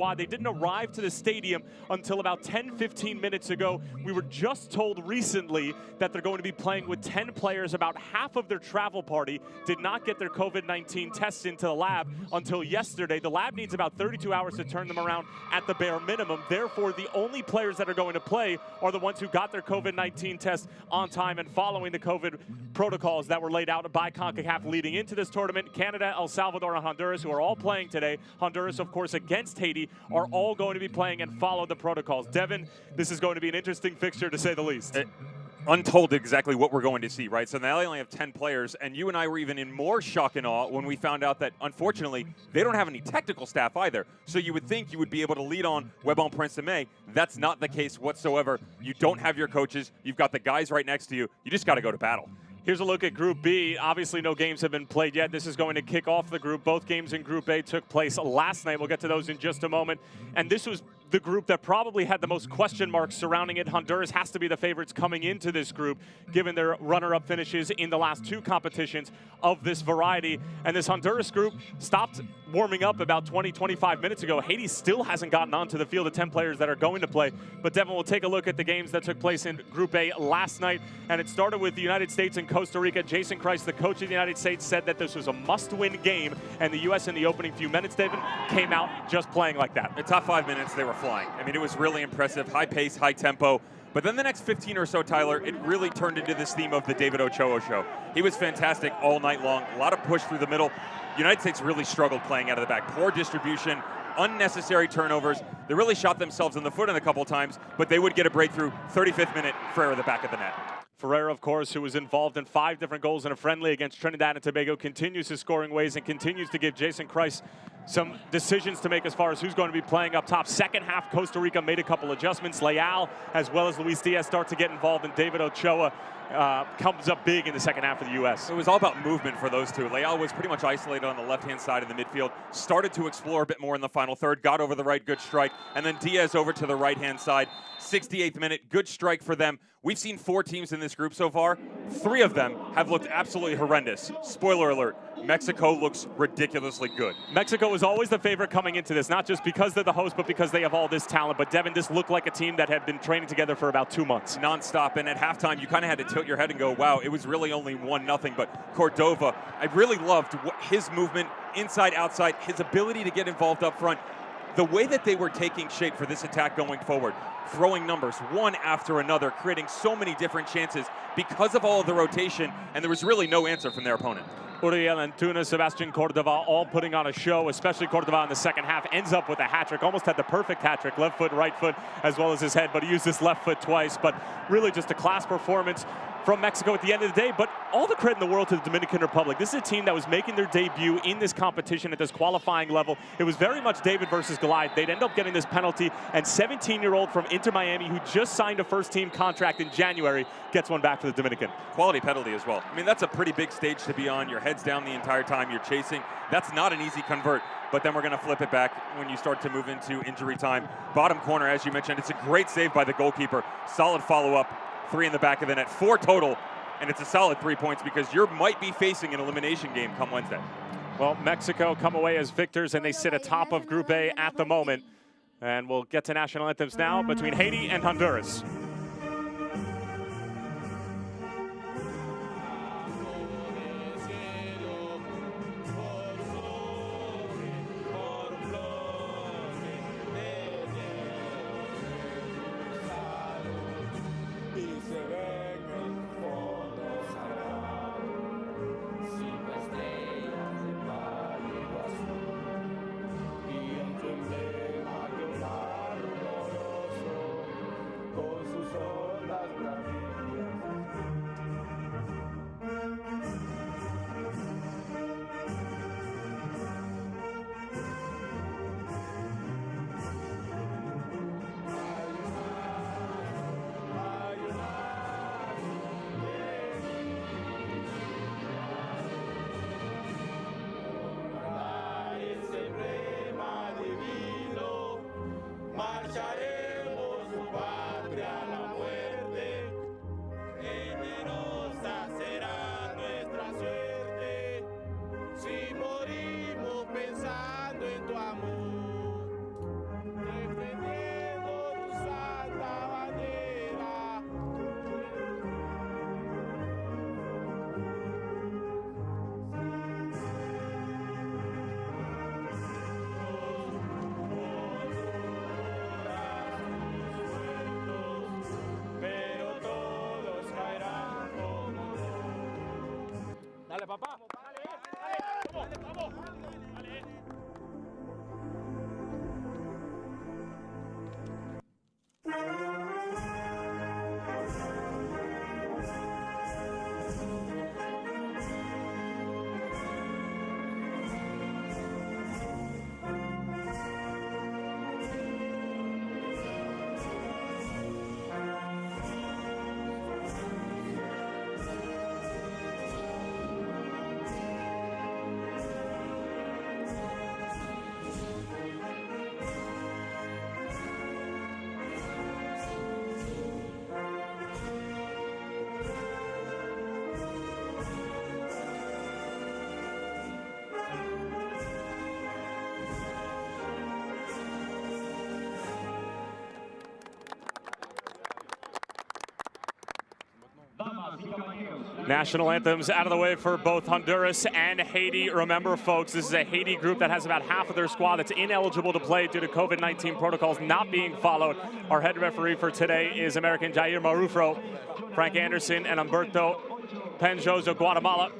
Why they didn't arrive to the stadium until about 10-15 minutes ago. We were just told recently that they're going to be playing with 10 players. About half of their travel party did not get their COVID-19 tests into the lab until yesterday. The lab needs about 32 hours to turn them around at the bare minimum. Therefore, the only players that are going to play are the ones who got their COVID-19 test on time and following the COVID protocols that were laid out by Concacaf leading into this tournament. Canada, El Salvador, and Honduras, who are all playing today. Honduras, of course, against Haiti, are all going to be playing and follow the protocols. Devin, this is going to be an interesting fixture to say the least. Untold exactly what we're going to see, right? So now they only have 10 players, and you and I were even in more shock and awe when we found out that, unfortunately, they don't have any technical staff either. So you would think you would be able to lead on Webon Prince-Aimé. That's not the case whatsoever. You don't have your coaches. You've got the guys right next to you. You just got to go to battle. Here's a look at Group B. Obviously, no games have been played yet. This is going to kick off the group. Both games in Group A took place last night. We'll get to those in just a moment. And this was the group that probably had the most question marks surrounding it. Honduras has to be the favorites coming into this group, given their runner-up finishes in the last two competitions of this variety. And this Honduras group stopped warming up about 20-25 minutes ago. Haiti still hasn't gotten onto the field of 10 players that are going to play. But Devin, we'll take a look at the games that took place in Group A last night. And it started with the United States and Costa Rica. Jason Christ, the coach of the United States, said that this was a must-win game. And the U.S. in the opening few minutes, Devin, came out just playing like that. The top 5 minutes, they were flying. I mean, it was really impressive. High pace, high tempo. But then the next 15 or so, Tyler, it really turned into this theme of the David Ochoa show. He was fantastic all night long. A lot of push through the middle. United States really struggled playing out of the back. Poor distribution, unnecessary turnovers. They really shot themselves in the foot a couple times, but they would get a breakthrough. 35th minute, Ferreira the back of the net. Ferreira, of course, who was involved in 5 different goals in a friendly against Trinidad and Tobago, continues his scoring ways and continues to give Jason Christ some decisions to make as far as who's going to be playing up top. Second half, Costa Rica made a couple adjustments. Leal, as well as Luis Diaz, start to get involved, and David Ochoa comes up big in the second half of the U.S. It was all about movement for those two. Leal was pretty much isolated on the left-hand side of the midfield, started to explore a bit more in the final third, got over the right, good strike, and then Diaz over to the right-hand side. 68th minute, good strike for them. We've seen 4 teams in this group so far. 3 of them have looked absolutely horrendous. Spoiler alert, Mexico looks ridiculously good. Mexico was always the favorite coming into this, not just because they're the host, but because they have all this talent. But Devin, this looked like a team that had been training together for about 2 months. Non-stop, and at halftime, you kind of had to tilt your head and go, wow, it was really only 1-0, but Cordova, I really loved his movement, inside, outside, his ability to get involved up front. The way that they were taking shape for this attack going forward, throwing numbers one after another, creating so many different chances because of all of the rotation, and there was really no answer from their opponent. Uriel Antuna, Sebastian Cordova, all putting on a show, especially Cordova in the second half, ends up with a hat trick, almost had the perfect hat trick, left foot, right foot, as well as his head, but he used his left foot twice. But really just a class performance from Mexico at the end of the day, but all the credit in the world to the Dominican Republic. This is a team that was making their debut in this competition at this qualifying level. It was very much David versus Goliath. They'd end up getting this penalty, and 17-year-old from Inter Miami, who just signed a first-team contract in January, gets one back for the Dominican. Quality penalty as well. I mean, that's a pretty big stage to be on. Your head's down the entire time you're chasing. That's not an easy convert, but then we're going to flip it back when you start to move into injury time. Bottom corner, as you mentioned, it's a great save by the goalkeeper. Solid follow-up. 3 in the back of the net, 4 total, and it's a solid 3 points because you might be facing an elimination game come Wednesday. Well, Mexico come away as victors, and they sit atop of Group A at the moment. And we'll get to national anthems now between Haiti and Honduras. National anthems out of the way for both Honduras and Haiti. Remember, folks, this is a Haiti group that has about half of their squad that's ineligible to play due to COVID-19 protocols not being followed. Our head referee for today is American Jair Marufro. Frank Anderson and Humberto Penjos of Guatemala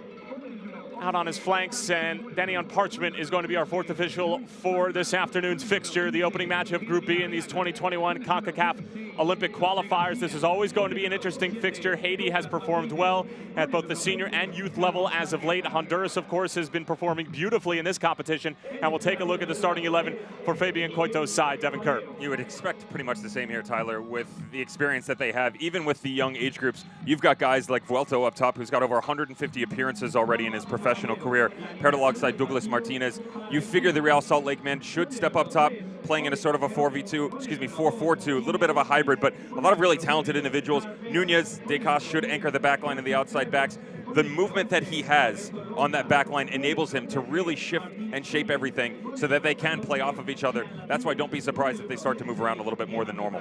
out on his flanks, and Danny on Parchment is going to be our fourth official for this afternoon's fixture, the opening match of Group B in these 2021 Concacaf Olympic qualifiers. This is always going to be an interesting fixture. Haiti has performed well at both the senior and youth level as of late. Honduras, of course, has been performing beautifully in this competition, and we'll take a look at the starting 11 for Fabian Coito's side. Devin Kerr. You would expect pretty much the same here, Tyler, with the experience that they have, even with the young age groups. You've got guys like Vuelto up top, who's got over 150 appearances already in his professional career, paired alongside Douglas Martinez. You figure the Real Salt Lake man should step up top, playing in a sort of a 4-4-2, a little bit of a hybrid, but a lot of really talented individuals. Nunez, Decas should anchor the back line and the outside backs. The movement that he has on that back line enables him to really shift and shape everything so that they can play off of each other. That's why don't be surprised if they start to move around a little bit more than normal.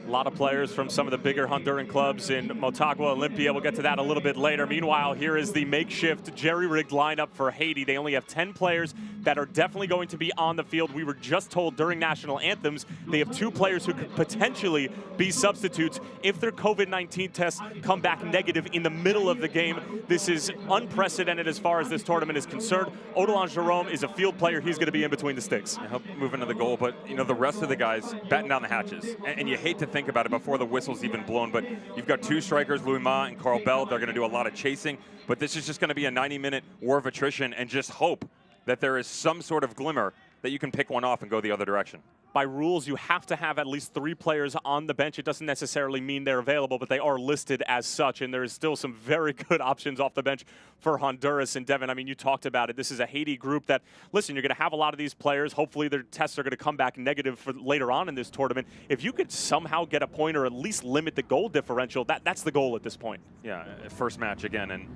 A lot of players from some of the bigger Honduran clubs in Motagua, Olympia. We'll get to that a little bit later. Meanwhile, here is the makeshift jerry-rigged lineup for Haiti. They only have 10 players that are definitely going to be on the field. We were just told during national anthems they have 2 players who could potentially be substitutes if their COVID-19 tests come back negative in the middle of the game. This is unprecedented as far as this tournament is concerned. Odilon Jerome is a field player. He's going to be in between the sticks. I hope move into the goal, but you know the rest of the guys batten down the hatches. And you hate to think about it before the whistle's even blown, but you've got 2 strikers, Louis Ma and Carl Bell. They're going to do a lot of chasing, but this is just going to be a 90-minute war of attrition, and just hope that there is some sort of glimmer that you can pick one off and go the other direction. By rules, you have to have at least 3 players on the bench. It doesn't necessarily mean they're available, but they are listed as such, and there is still some very good options off the bench for Honduras. And Devin, I mean, you talked about it. This is a Haiti group that, listen, you're going to have a lot of these players. Hopefully their tests are going to come back negative for later on in this tournament. If you could somehow get a point or at least limit the goal differential, that's the goal at this point. Yeah, first match again, and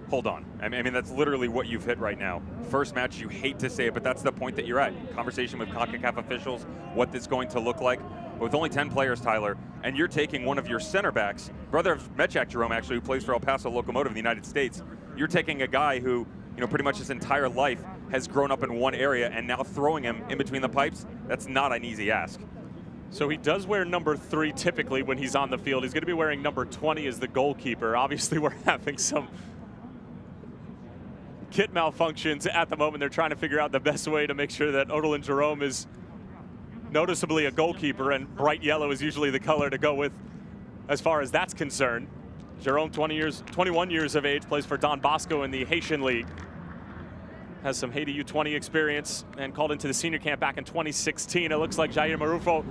hold on. I mean, that's literally what you've hit right now. First match, you hate to say it, but that's the point that you're at. Conversation with CONCACAF officials, what this is going to look like. But with only 10 players, Tyler, and you're taking one of your center backs, brother of Mechak Jerome, actually, who plays for El Paso Locomotive in the United States. You're taking a guy who, you know, pretty much his entire life has grown up in one area, and now throwing him in between the pipes, that's not an easy ask. So he does wear number 3 typically when he's on the field. He's going to be wearing number 20 as the goalkeeper. Obviously, we're having some kit malfunctions at the moment. They're trying to figure out the best way to make sure that Odilon Jerome is noticeably a goalkeeper, and bright yellow is usually the color to go with as far as that's concerned. Jerome, 21 years of age, plays for Don Bosco in the Haitian League. Has some Haiti U20 experience and called into the senior camp back in 2016. It looks like Jair Marufo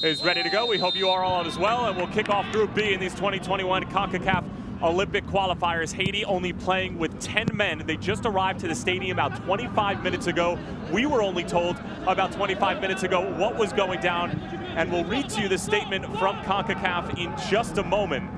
is ready to go. We hope you are all as well, and we'll kick off Group B in these 2021 CONCACAF Olympic qualifiers. Haiti only playing with 10 men. They just arrived to the stadium about 25 minutes ago. We were only told about 25 minutes ago what was going down, and we'll read to you the statement from CONCACAF in just a moment.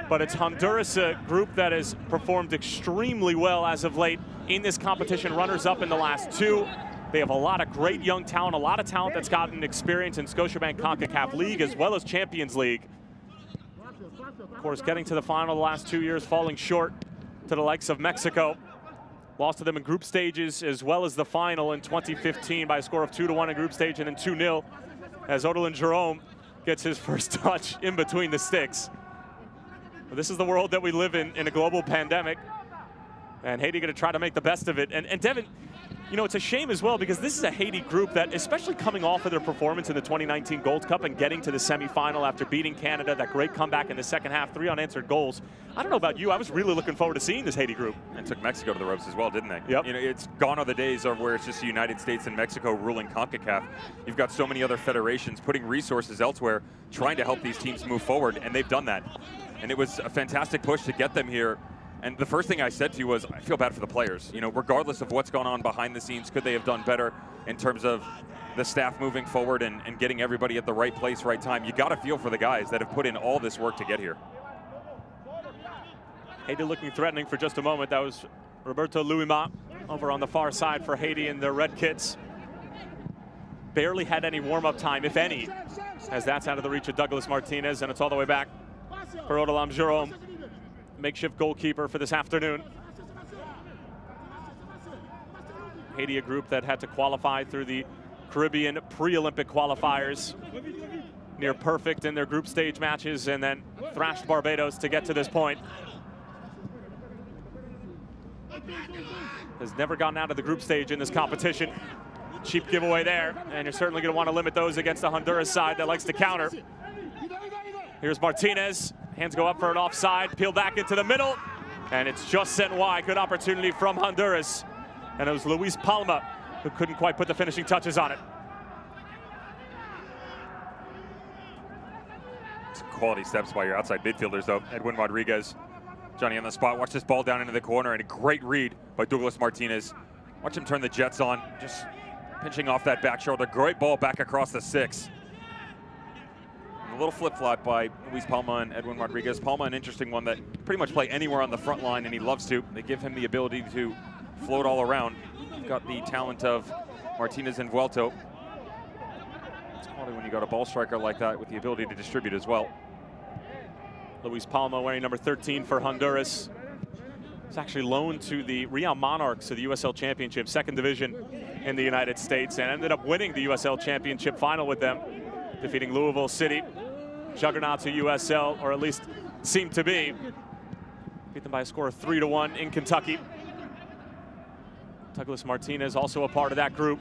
But it's Honduras, a group that has performed extremely well as of late in this competition, runners-up in the last 2. They have a lot of great young talent, a lot of talent that's gotten experience in Scotiabank CONCACAF League as well as Champions League. Of course, getting to the final the last 2 years, falling short to the likes of Mexico. Lost to them in group stages as well as the final in 2015 by a score of 2-1 in group stage and then 2-0 as Odilon Jerome gets his first touch in between the sticks. But this is the world that we live in a global pandemic. And Haiti going to try to make the best of it. And Devin, you know, it's a shame as well because this is a Haiti group that, especially coming off of their performance in the 2019 Gold Cup and getting to the semifinal after beating Canada, that great comeback in the second half, 3 unanswered goals. I don't know about you, I was really looking forward to seeing this Haiti group. And took Mexico to the ropes as well, didn't they? Yep. You know, it's gone are the days of where it's just the United States and Mexico ruling CONCACAF. You've got so many other federations putting resources elsewhere, trying to help these teams move forward, and they've done that. And it was a fantastic push to get them here. And the first thing I said to you was, I feel bad for the players. You know, regardless of what's gone on behind the scenes, could they have done better in terms of the staff moving forward and getting everybody at the right place, right time? You got to feel for the guys that have put in all this work to get here. Haiti looking threatening for just a moment. That was Roberto Luima over on the far side for Haiti in their red kits. Barely had any warm-up time, if any, as that's out of the reach of Douglas Martinez, and it's all the way back for Odilon Jerome. makeshift goalkeeper for this afternoon. Haiti, a group that had to qualify through the Caribbean pre-Olympic qualifiers, near perfect in their group stage matches, and then thrashed Barbados to get to this point. Has never gotten out of the group stage in this competition. Cheap giveaway there, and you're certainly going to want to limit those against the Honduras side that likes to counter. Here's Martinez. Hands go up for an offside, peel back into the middle, and it's just sent wide. Good opportunity from Honduras. And it was Luis Palma who couldn't quite put the finishing touches on it. Some quality steps by your outside midfielders, though. Edwin Rodriguez, Johnny on the spot. Watch this ball down into the corner, and a great read by Douglas Martinez. Watch him turn the jets on, just pinching off that back shoulder. Great ball back across the 6. A little flip-flop by Luis Palma and Edwin Rodriguez. Palma, an interesting one that pretty much play anywhere on the front line, and he loves to. They give him the ability to float all around. Got the talent of Martinez and Vuelto. It's quality when you got a ball striker like that with the ability to distribute as well. Luis Palma wearing number 13 for Honduras. He's actually loaned to the Real Monarchs of the USL Championship, 2nd division in the United States, and ended up winning the USL Championship final with them, defeating Louisville City, juggernauts of USL, or at least seemed to be. Beat them by a score of 3-1 in Kentucky. Douglas Martinez also a part of that group,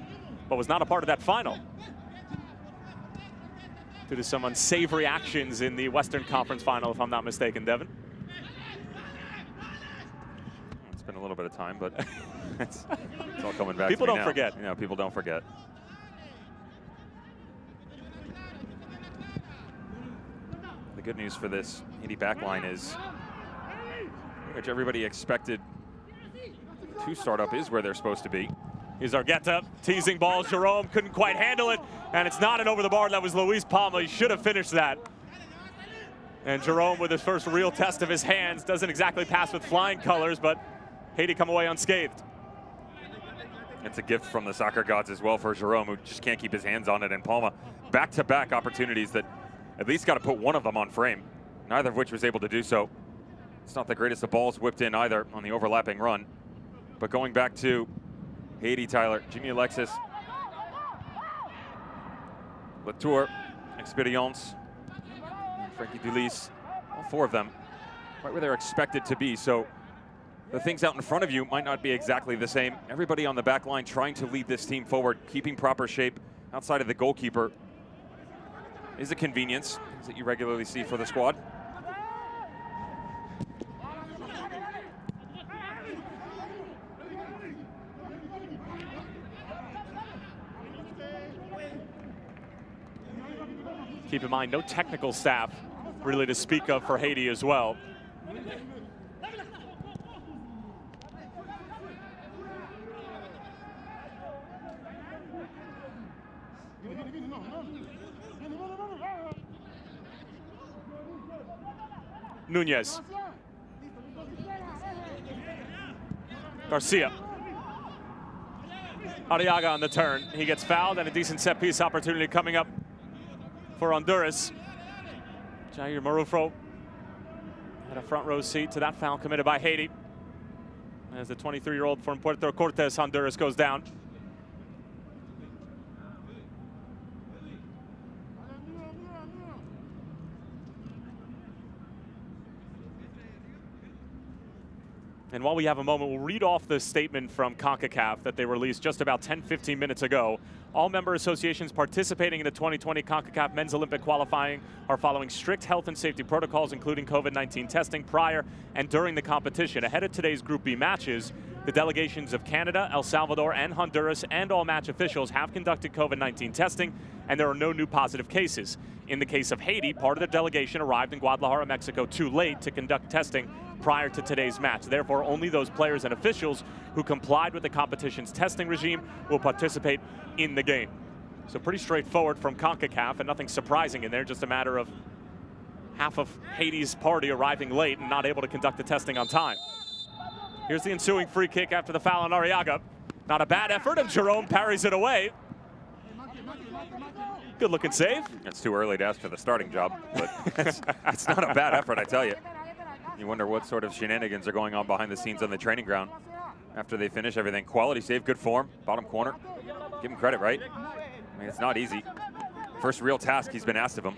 but was not a part of that final due to some unsavory actions in the Western Conference final, if I'm not mistaken, Devin. It's been a little bit of time, but it's all coming back. People to me don't now. forget. You know, people don't forget. The good news for this Haiti backline is pretty much everybody expected to start up is where they're supposed to be. Here's Argueta, teasing ball. Jerome couldn't quite handle it, and it's not an over the bar. That was Luis Palma. He should have finished that. And Jerome, with his first real test of his hands, doesn't exactly pass with flying colors, but Haiti come away unscathed. It's a gift from the soccer gods as well for Jerome, who just can't keep his hands on it. And Palma, back-to-back opportunities that at least got to put one of them on frame, neither of which was able to do so. It's not the greatest of balls whipped in either on the overlapping run. But going back to Haiti, Tyler, Jimmy Alexis, Latour, Experience, Frankie Dulis, all 4 of them right where they're expected to be. So the things out in front of you might not be exactly the same. Everybody on the back line trying to lead this team forward, keeping proper shape outside of the goalkeeper is a convenience that you regularly see for the squad. Keep in mind, no technical staff really to speak of for Haiti as well. Nunez. Garcia. Arriaga on the turn. He gets fouled, and a decent set piece opportunity coming up for Honduras. Jair Marufo had a front row seat to that foul committed by Haiti as the 23-year-old from Puerto Cortes, Honduras, goes down. And while we have a moment, we'll read off the statement from Concacaf that they released just about 10-15 minutes ago. All member associations participating in the 2020 Concacaf Men's Olympic qualifying are following strict health and safety protocols, including COVID-19 testing prior and during the competition. Ahead of today's Group B matches, the delegations of Canada, El Salvador, and Honduras and all match officials have conducted COVID-19 testing, and there are no new positive cases. In the case of Haiti, part of the delegation arrived in Guadalajara, Mexico too late to conduct testing prior to today's match. Therefore, only those players and officials who complied with the competition's testing regime will participate in the game. So pretty straightforward from CONCACAF, and nothing surprising in there, just a matter of half of Haiti's party arriving late and not able to conduct the testing on time. Here's the ensuing free kick after the foul on Arriaga. Not a bad effort, and Jerome parries it away. Good looking save. It's too early to ask for the starting job, but it's not a bad effort, I tell you. You wonder what sort of shenanigans are going on behind the scenes on the training ground after they finish everything. Quality save, good form, bottom corner. Give him credit, right? I mean, it's not easy. First real task he's been asked of him.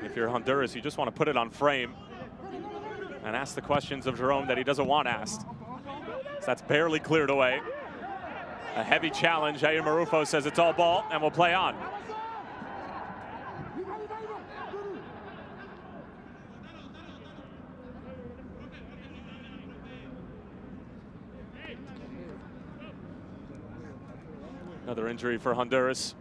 If you're Honduras, you just want to put it on frame and ask the questions of Jerome that he doesn't want asked. So that's barely cleared away. A heavy challenge. Jair Marufo says it's all ball and we'll play on. Another injury for Honduras.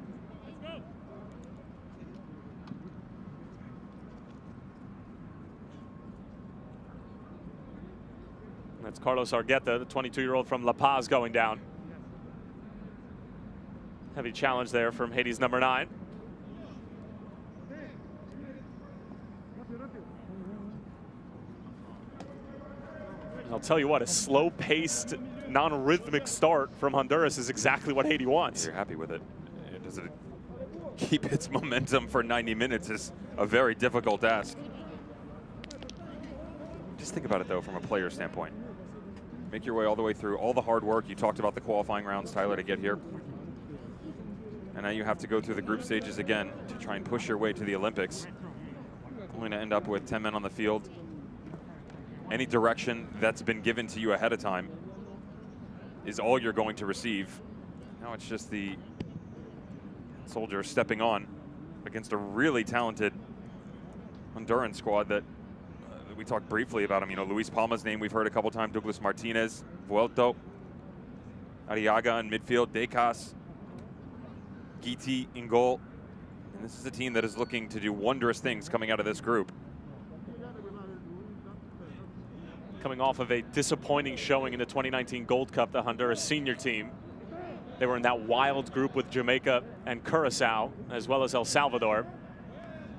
That's Carlos Argueta, the 22-year-old from La Paz, going down. Heavy challenge there from Haiti's number 9. I'll tell you what, a slow-paced, non-rhythmic start from Honduras is exactly what Haiti wants. You're happy with it. Does it keep its momentum for 90 minutes is a very difficult task. Just think about it, though, from a player standpoint. Make your way all the way through all the hard work. You talked about the qualifying rounds, Tyler, to get here. And now you have to go through the group stages again to try and push your way to the Olympics. Only to end up with 10 men on the field. Any direction that's been given to you ahead of time is all you're going to receive. Now it's just the soldiers stepping on against a really talented Honduran squad that we talked briefly about him. You know, Luis Palma's name we've heard a couple times, Douglas Martinez, Vuelto, Arriaga in midfield, Decas, Guiti in goal. And this is a team that is looking to do wondrous things coming out of this group. Coming off of a disappointing showing in the 2019 Gold Cup, the Honduras senior team. They were in that wild group with Jamaica and Curacao, as well as El Salvador.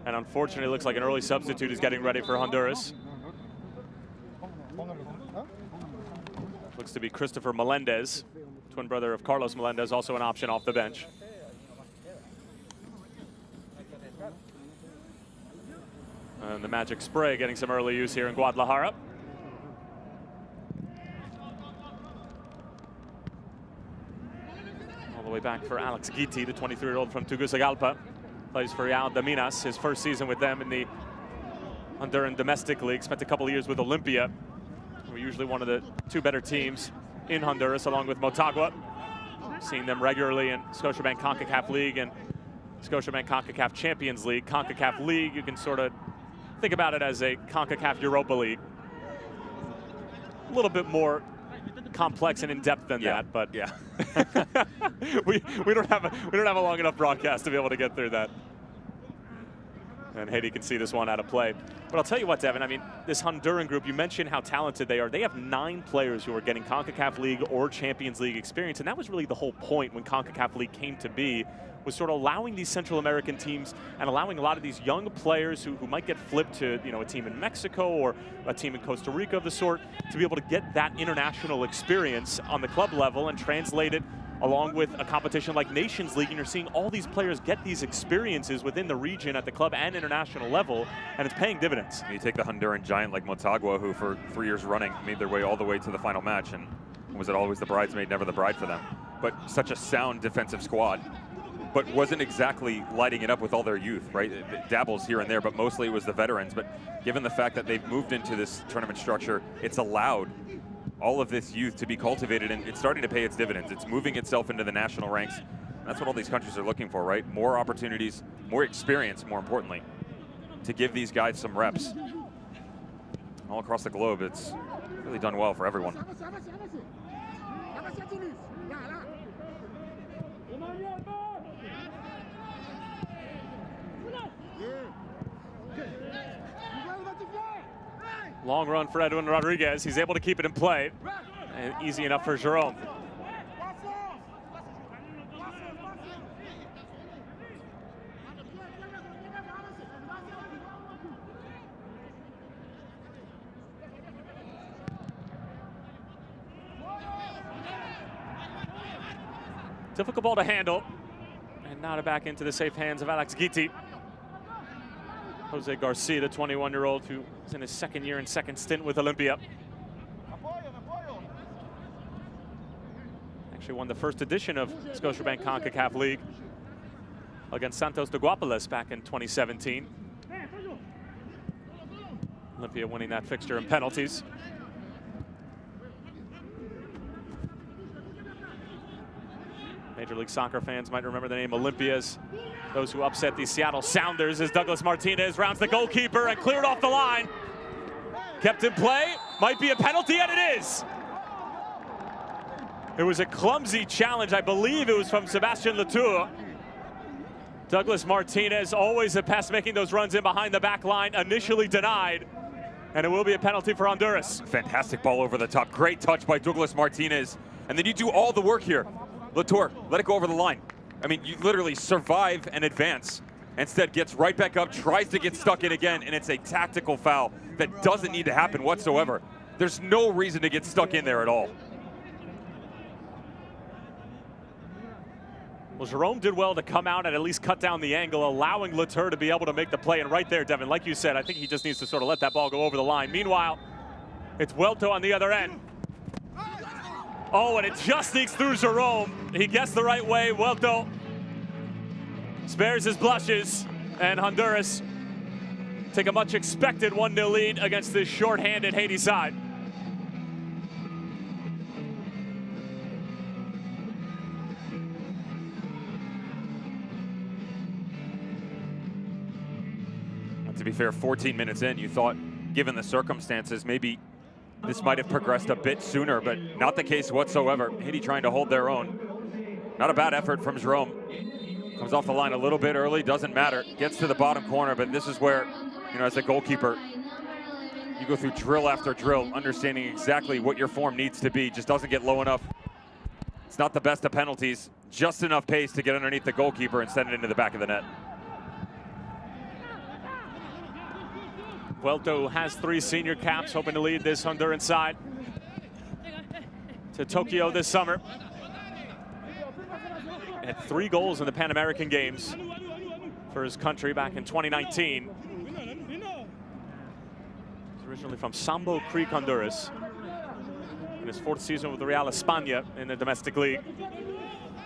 And unfortunately, it looks like an early substitute is getting ready for Honduras. Looks to be Christopher Melendez, twin brother of Carlos Melendez, also an option off the bench. And the Magic Spray getting some early use here in Guadalajara. All the way back for Alex Guiti, the 23-year-old from Tegucigalpa. Plays for Real de Minas, his first season with them in the Honduran Domestic League. Spent a couple of years with Olympia. We're usually one of the 2 better teams in Honduras, along with Motagua. Seeing them regularly in Scotiabank Concacaf League and Scotiabank Concacaf Champions League. Concacaf League, you can sort of think about it as a Concacaf Europa League. A little bit more complex and in-depth than that, but yeah. we don't have a long enough broadcast to be able to get through that. And Haiti can see this one out of play. But I'll tell you what, Devin, I mean, this Honduran group, you mentioned how talented they are. They have 9 players who are getting CONCACAF League or Champions League experience, and that was really the whole point when CONCACAF League came to be, was sort of allowing these Central American teams and allowing a lot of these young players who might get flipped to, you know, a team in Mexico or a team in Costa Rica of the sort, to be able to get that international experience on the club level and translate it along with a competition like Nations League. And you're seeing all these players get these experiences within the region at the club and international level, and it's paying dividends. You take the Honduran giant like Motagua, who for 3 years running made their way all the way to the final match, and was it always the bridesmaid, never the bride for them? But such a sound defensive squad, but wasn't exactly lighting it up with all their youth, right? It dabbles here and there, but mostly it was the veterans. But given the fact that they've moved into this tournament structure, it's allowed all of this youth to be cultivated, and it's starting to pay its dividends. It's moving itself into the national ranks. That's what all these countries are looking for, right? More opportunities, more experience, more importantly, to give these guys some reps. All across the globe, it's really done well for everyone. Long run for Edwin Rodriguez. He's able to keep it in play. And easy enough for Jerome. Difficult ball to handle. And now back into the safe hands of Alex Guiti. Jose Garcia, the 21-year-old who is in his second year and second stint with Olympia. Actually won the first edition of Scotiabank Concacaf League against Santos de Guapiles back in 2017. Olympia winning that fixture in penalties. Major League Soccer fans might remember the name Olympias. Those who upset the Seattle Sounders as Douglas Martinez rounds the goalkeeper and cleared off the line. Kept in play, might be a penalty, and it is. It was a clumsy challenge. I believe it was from Sebastian Latour. Douglas Martinez, always a pest, making those runs in behind the back line, initially denied. And it will be a penalty for Honduras. Fantastic ball over the top. Great touch by Douglas Martinez. And then you do all the work here. Latour, let it go over the line. I mean, you literally survive and advance. Instead, gets right back up, tries to get stuck in again, and it's a tactical foul that doesn't need to happen whatsoever. There's no reason to get stuck in there at all. Well, Jerome did well to come out and at least cut down the angle, allowing Latour to be able to make the play. And right there, Devin, like you said, I think he just needs to sort of let that ball go over the line. Meanwhile, it's Vuelto on the other end. Oh, and it just sneaks through Jerome. He gets the right way. Vuelto spares his blushes, and Honduras take a much expected 1-0 lead against this short-handed Haiti side. To be fair, 14 minutes in, you thought, given the circumstances, maybe this might have progressed a bit sooner, but not the case whatsoever. Haiti trying to hold their own. Not a bad effort from Jerome. Comes off the line a little bit early, doesn't matter. Gets to the bottom corner, but this is where, you know, as a goalkeeper, you go through drill after drill, understanding exactly what your form needs to be. Just doesn't get low enough. It's not the best of penalties, just enough pace to get underneath the goalkeeper and send it into the back of the net. Vuelto has 3 senior caps, hoping to lead this Honduran side to Tokyo this summer. Had 3 goals in the Pan American Games for his country back in 2019. He's originally from Sambo Creek, Honduras. In his 4th season with the Real España in the domestic league.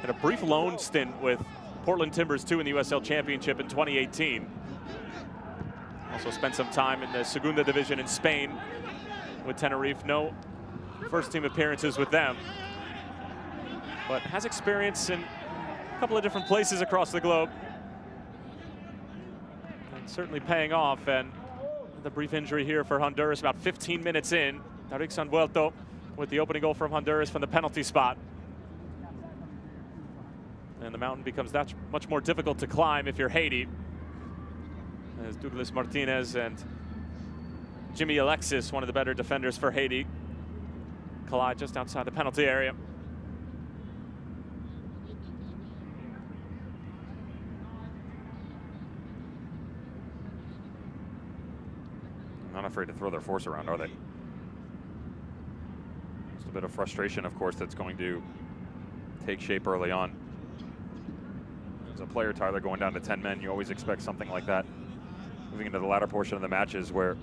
Had a brief loan stint with Portland Timbers 2 in the USL Championship in 2018. Also spent some time in the Segunda Division in Spain with Tenerife. No first team appearances with them, but has experience in a couple of different places across the globe. And certainly paying off, and the brief injury here for Honduras about 15 minutes in. Darixon Vuelto with the opening goal from Honduras from the penalty spot. And the mountain becomes that much more difficult to climb if you're Haiti, as Douglas Martinez and Jimmy Alexis, one of the better defenders for Haiti, collide just outside the penalty area. Not afraid to throw their force around, are they? Just a bit of frustration, of course, that's going to take shape early on. As a player, Tyler, going down to 10 men, you always expect something like that. Moving into the latter portion of the matches where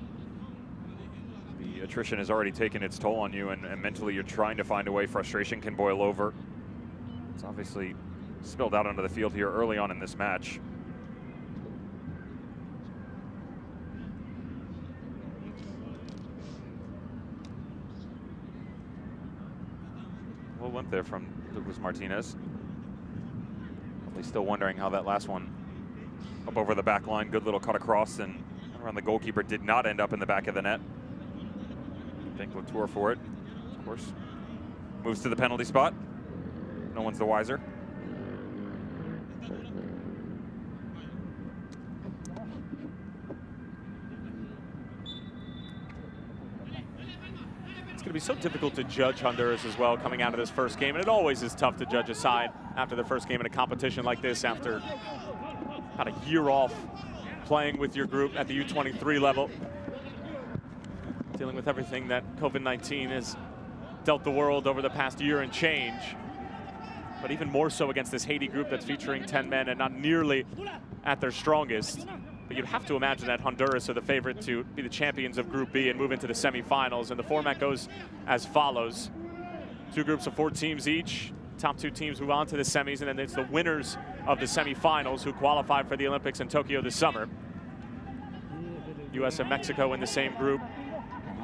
the attrition has already taken its toll on you, and mentally you're trying to find a way. Frustration can boil over. It's obviously spilled out onto the field here early on in this match. Well, went there from Douglas Martinez. Probably still wondering how that last one up over the back line. Good little cut across and around the goalkeeper. Did not end up in the back of the net. Thank Latour for it, of course. Moves to the penalty spot. No one's the wiser. It's going to be so difficult to judge Honduras as well coming out of this first game, and it always is tough to judge a side after their first game in a competition like this, after about a year off playing with your group at the U23 level, dealing with everything that COVID-19 has dealt the world over the past year and change. But even more so against this Haiti group that's featuring 10 men and not nearly at their strongest. But you'd have to imagine that Honduras are the favorite to be the champions of Group B and move into the semifinals. And the format goes as follows. 2 groups of 4 teams each. Top 2 teams move on to the semis, and then it's the winners of the semifinals who qualify for the Olympics in Tokyo this summer. U.S. and Mexico in the same group.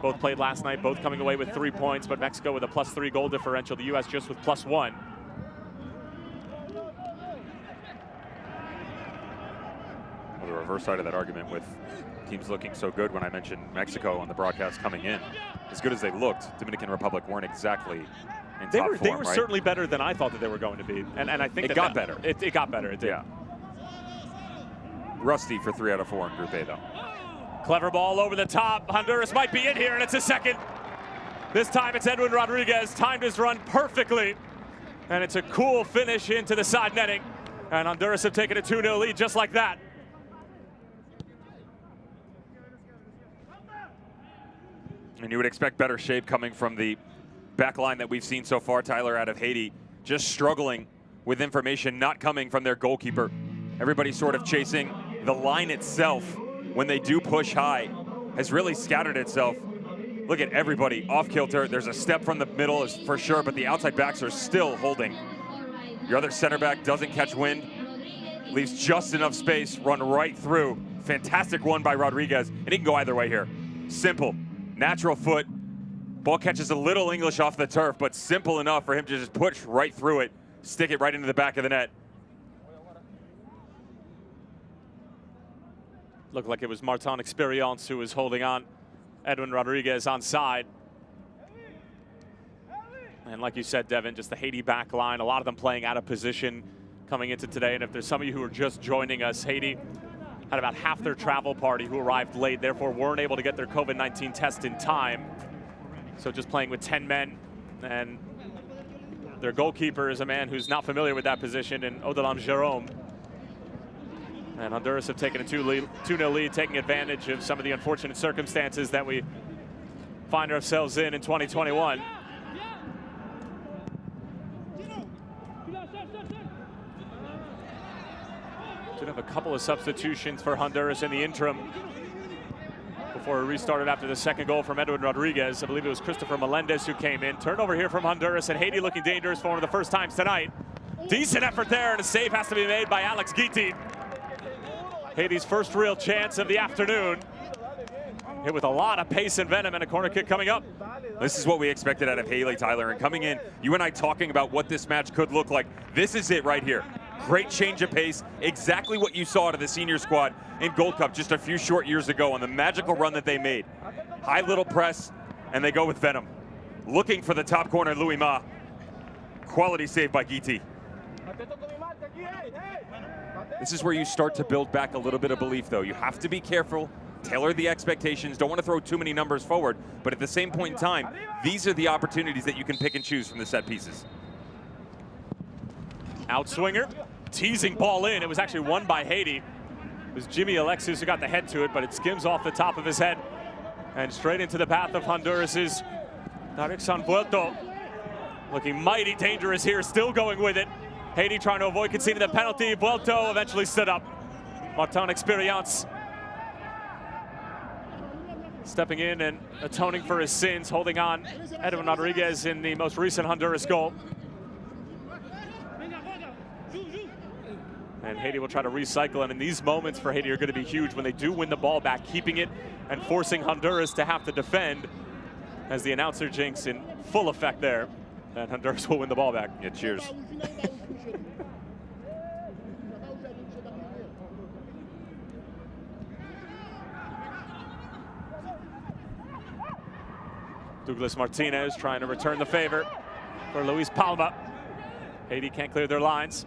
Both played last night, both coming away with 3 points, but Mexico with a +3 goal differential, the U.S. just with +1. Well, the reverse side of that argument with teams looking so good when I mentioned Mexico on the broadcast coming in. As good as they looked, Dominican Republic weren't exactly in top form, They were right? certainly better than I thought that they were going to be. And I think it got better. It got better, it did. Yeah. Rusty for 3 out of 4 in Group A, though. Clever ball over the top. Honduras might be in here, and it's a second. This time it's Edwin Rodriguez, timed his run perfectly. And it's a cool finish into the side netting. And Honduras have taken a 2-0 lead just like that. And you would expect better shape coming from the back line that we've seen so far, Tyler, out of Haiti. Just struggling with information not coming from their goalkeeper. Everybody sort of chasing. The line itself, when they do push high, has really scattered itself. Look at everybody off kilter. There's a step from the middle for sure, but the outside backs are still holding. Your other center back doesn't catch wind, leaves just enough space, run right through. Fantastic one by Rodriguez, and he can go either way here. Simple, natural foot. Ball catches a little English off the turf, but simple enough for him to just push right through it, stick it right into the back of the net. Looked like it was Martin Experience who was holding on. Edwin Rodriguez on side. And like you said, Devin, just the Haiti back line, a lot of them playing out of position coming into today. And if there's some of you who are just joining us, Haiti had about half their travel party who arrived late, therefore weren't able to get their COVID-19 test in time. So just playing with 10 men, and their goalkeeper is a man who's not familiar with that position, in Odelam Jerome. And Honduras have taken a 2-0 lead, taking advantage of some of the unfortunate circumstances that we find ourselves in 2021. Should have a couple of substitutions for Honduras in the interim before it restarted after the second goal from Edwin Rodriguez. I believe it was Christopher Melendez who came in. Turnover here from Honduras, and Haiti looking dangerous for one of the first times tonight. Decent effort there, and a save has to be made by Alex Guiti. Haiti's first real chance of the afternoon. Hit with a lot of pace and venom, and a corner kick coming up. This is what we expected out of Haiti, Tyler. And coming in, you and I talking about what this match could look like. This is it right here. Great change of pace. Exactly what you saw out of the senior squad in Gold Cup just a few short years ago on the magical run that they made. High little press, and they go with venom. Looking for the top corner, Louis Ma. Quality save by Guiti. This is where you start to build back a little bit of belief, though. You have to be careful, tailor the expectations, don't want to throw too many numbers forward, but at the same point in time, these are the opportunities that you can pick and choose from the set pieces. Outswinger, teasing ball in. It was actually won by Haiti. It was Jimmy Alexis who got the head to it, but it skims off the top of his head and straight into the path of Honduras's Tarek Sanvuelto. Looking mighty dangerous here, still going with it. Haiti trying to avoid conceding the penalty. Vuelto eventually stood up. Martin Experience stepping in and atoning for his sins, holding on Edwin Rodriguez in the most recent Honduras goal. And Haiti will try to recycle, and in these moments for Haiti are going to be huge when they do win the ball back, keeping it and forcing Honduras to have to defend, as the announcer jinx in full effect there. And Honduras will win the ball back. Yeah, cheers. Douglas Martinez trying to return the favor for Luis Palma. Haiti can't clear their lines.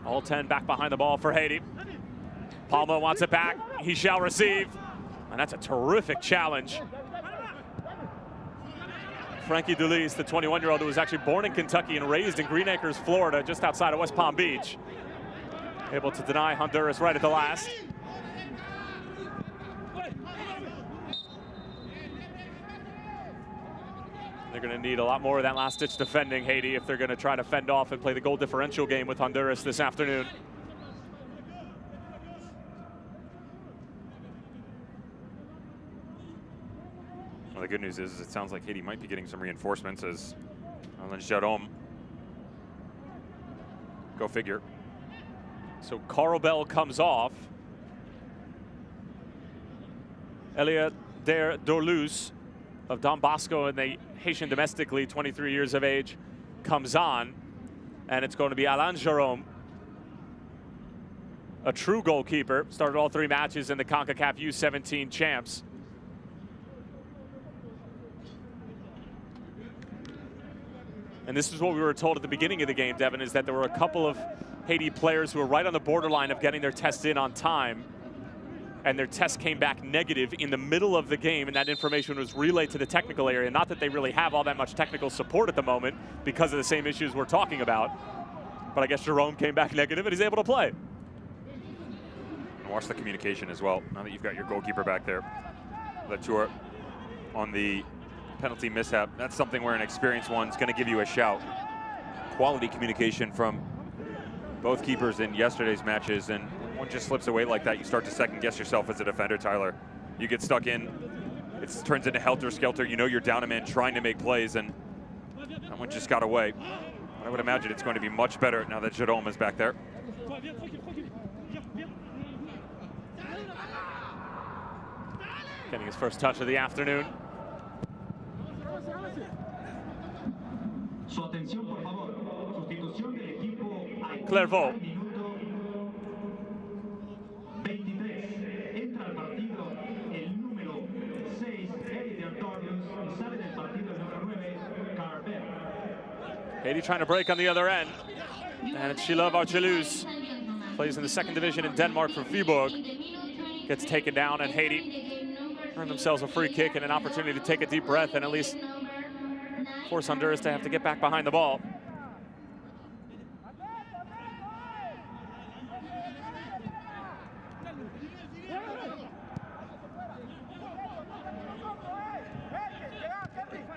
All 10 back behind the ball for Haiti. Palma wants it back. He shall receive. And that's a terrific challenge. Frankie Dulis, the 21-year-old who was actually born in Kentucky and raised in Green Acres, Florida, just outside of West Palm Beach. Able to deny Honduras right at the last. They're going to need a lot more of that last-ditch defending, Haiti, if they're going to try to fend off and play the goal differential game with Honduras this afternoon. Well, the good news is it sounds like Haiti might be getting some reinforcements as Alain Jérôme. Go figure. So Carl comes off. Elia Der Dorlus of Don Bosco and the Haitian domestically, 23 years of age, comes on. And it's going to be Alain Jérôme, a true goalkeeper. Started all 3 matches in the Concacaf U17 champs. And this is what we were told at the beginning of the game, Devin, is that there were a couple of Haiti players who were right on the borderline of getting their test in on time, and their test came back negative in the middle of the game, and that information was relayed to the technical area. Not that they really have all that much technical support at the moment because of the same issues we're talking about, but I guess Jérôme came back negative and he's able to play. And watch the communication as well, now that you've got your goalkeeper back there. Latour on the penalty mishap. That's something where an experienced one's going to give you a shout. Quality communication from both keepers in yesterday's matches, and when one just slips away like that, you start to second guess yourself as a defender, Tyler. You get stuck in, it turns into helter-skelter. You know you're down a man trying to make plays, and that one just got away. But I would imagine it's going to be much better now that Jérôme is back there. Getting his first touch of the afternoon. Clairvaux. Haiti trying to break on the other end. And it's Sheila Vargelouz. Plays in the 2nd division in Denmark for Viborg. Gets taken down, and Haiti earned themselves a free kick and an opportunity to take a deep breath and at least force Honduras to have to get back behind the ball.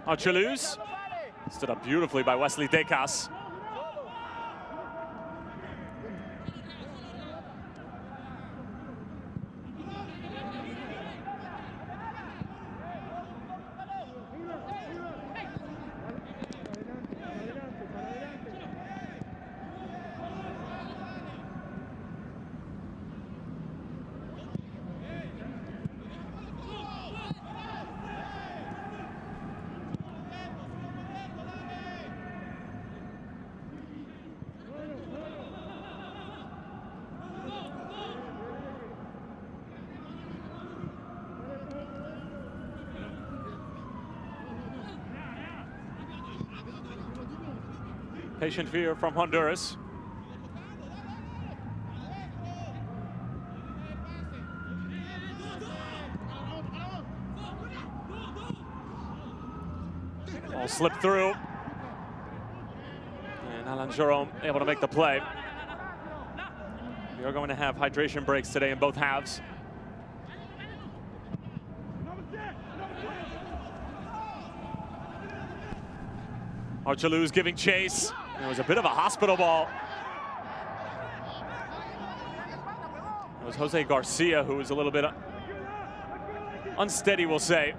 Vargelouz stood up beautifully by Wesley Decas. Patient fear from Honduras. Ball slipped through. And Alain Jérôme able to make the play. We are going to have hydration breaks today in both halves. Vargelouz giving chase. It was a bit of a hospital ball. It was Jose Garcia who was a little bit unsteady, we'll say,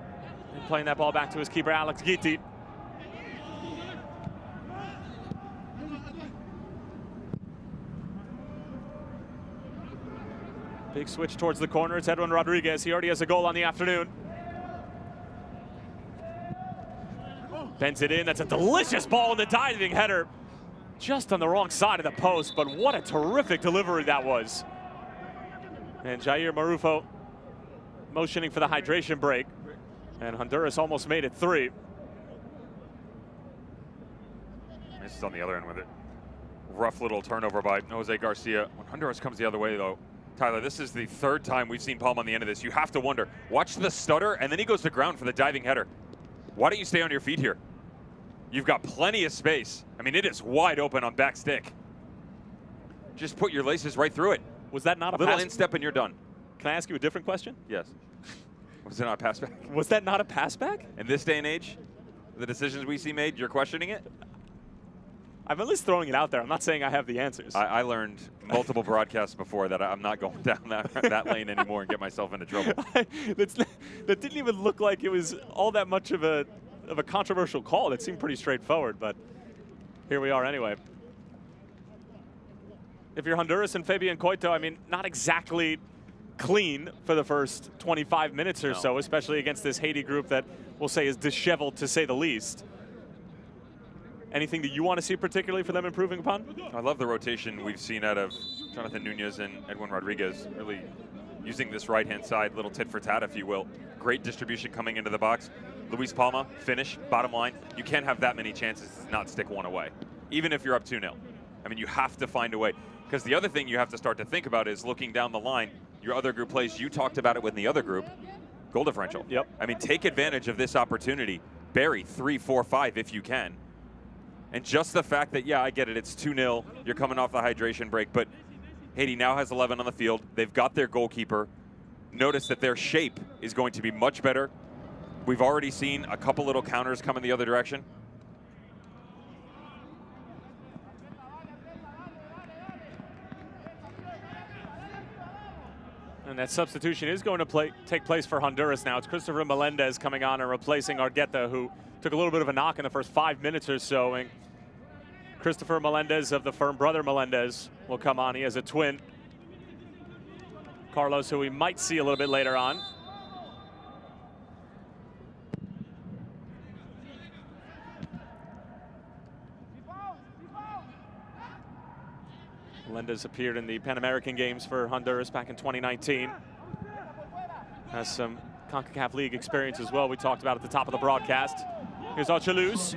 and playing that ball back to his keeper, Alex Guiti. Big switch towards the corner. It's Edwin Rodriguez. He already has a goal on the afternoon. Bends it in. That's a delicious ball in the diving header. Just on the wrong side of the post, but what a terrific delivery that was. And Jair Marufo motioning for the hydration break. And Honduras almost made it 3. This is on the other end with it. Rough little turnover by Jose Garcia. When Honduras comes the other way, though, Tyler, this is the 3rd time we've seen Palm on the end of this. You have to wonder. Watch the stutter, and then he goes to ground for the diving header. Why don't you stay on your feet here? You've got plenty of space. I mean, it is wide open on back stick. Just put your laces right through it. Was that not a little pass? instep and you're done. Can I ask you a different question? Yes. Was it not a pass back? Was that not a pass back? In this day and age? The decisions we see made, you're questioning it? I'm at least throwing it out there. I'm not saying I have the answers. I learned multiple broadcasts before that I'm not going down that lane anymore and get myself into trouble. That didn't even look like it was all that much of a controversial call. That seemed pretty straightforward, but here we are anyway. If you're Honduras and Fabian Coito, I mean, not exactly clean for the first 25 minutes or so, especially against this Haiti group that we'll say is disheveled to say the least. Anything that you want to see particularly for them improving upon? I love the rotation we've seen out of Jonathan Nunez and Edwin Rodriguez, really using this right-hand side, little tit for tat, if you will. Great distribution coming into the box. Luis Palma, finish, bottom line. You can't have that many chances to not stick one away, even if you're up 2-0. I mean, you have to find a way. Because the other thing you have to start to think about is looking down the line, your other group plays, you talked about it with the other group, goal differential. Yep. I mean, take advantage of this opportunity. Bury 3, 4, 5 if you can. And just the fact that, yeah, I get it, it's 2-0, you're coming off the hydration break, but Haiti now has 11 on the field. They've got their goalkeeper. Notice that their shape is going to be much better. We've already seen a couple little counters come in the other direction. And that substitution is going to take place for Honduras now. It's Christopher Melendez coming on and replacing Argueta, who took a little bit of a knock in the first 5 minutes or so. And Christopher Melendez of the firm brother Melendez will come on. He has a twin, Carlos, who we might see a little bit later on. Melendez appeared in the Pan American Games for Honduras back in 2019. Has some Concacaf League experience as well. We talked about at the top of the broadcast. Here's Ochaluz.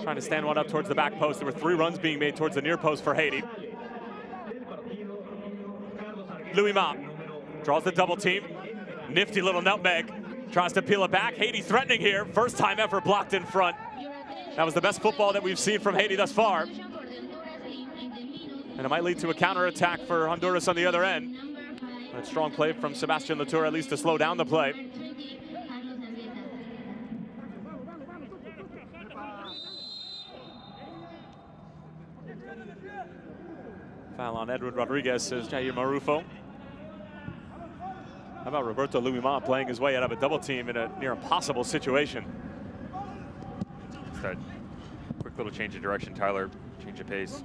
Trying to stand one up towards the back post. There were 3 runs being made towards the near post for Haiti. Louis Ma draws the double team. Nifty little nutmeg. Tries to peel it back. Haiti threatening here. First time ever blocked in front. That was the best football that we've seen from Haiti thus far. And it might lead to a counterattack for Honduras on the other end. But strong play from Sebastian Latour, at least to slow down the play. Foul on Edwin Rodriguez, says Jair Marufo. How about Roberto Luima playing his way out of a double team in a near impossible situation? It's that quick little change of direction, Tyler, change of pace.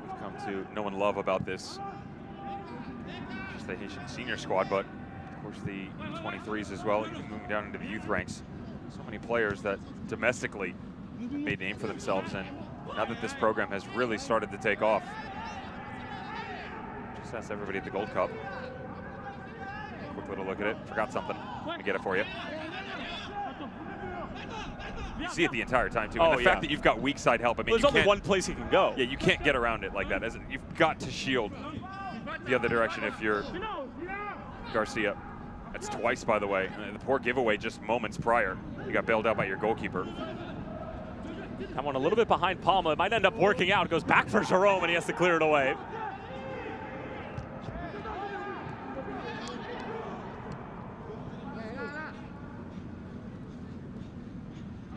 We've come to know and love about this. Just the Haitian senior squad, but of course the 23s as well, moving down into the youth ranks. So many players that domestically have made a name for themselves, and now that this program has really started to take off. Just ask everybody at the Gold Cup. Quick little look at it. Forgot something. Let me get it for you. You see it the entire time, too. And the fact that you've got weak side help, I mean, there's only one place he can go. Yeah, you can't get around it like that. You've got to shield the other direction if you're Garcia. That's twice, by the way. And the poor giveaway just moments prior. You got bailed out by your goalkeeper. That one a little bit behind Palma. It might end up working out. It goes back for Jerome, and he has to clear it away.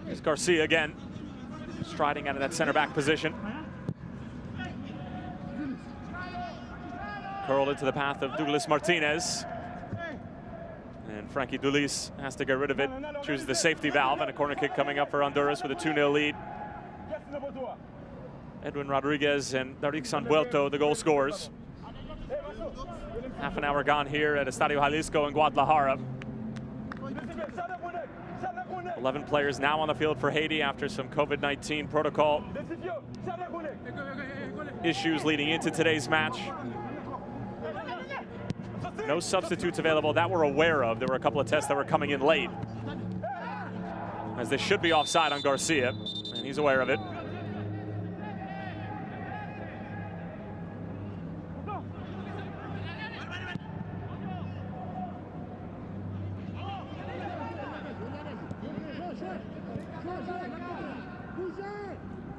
Here's Garcia again, striding out of that center back position. Curled into the path of Douglas Martinez. And Frankie Dulis has to get rid of it, chooses the safety valve, and a corner kick coming up for Honduras with a 2-0 lead. Edwin Rodriguez and Darixon Vuelto, the goal scorers. Half an hour gone here at Estadio Jalisco in Guadalajara. 11 players now on the field for Haiti after some COVID-19 protocol issues leading into today's match. No substitutes available that we're aware of. There were a couple of tests that were coming in late, as they should be offside on Garcia, and he's aware of it.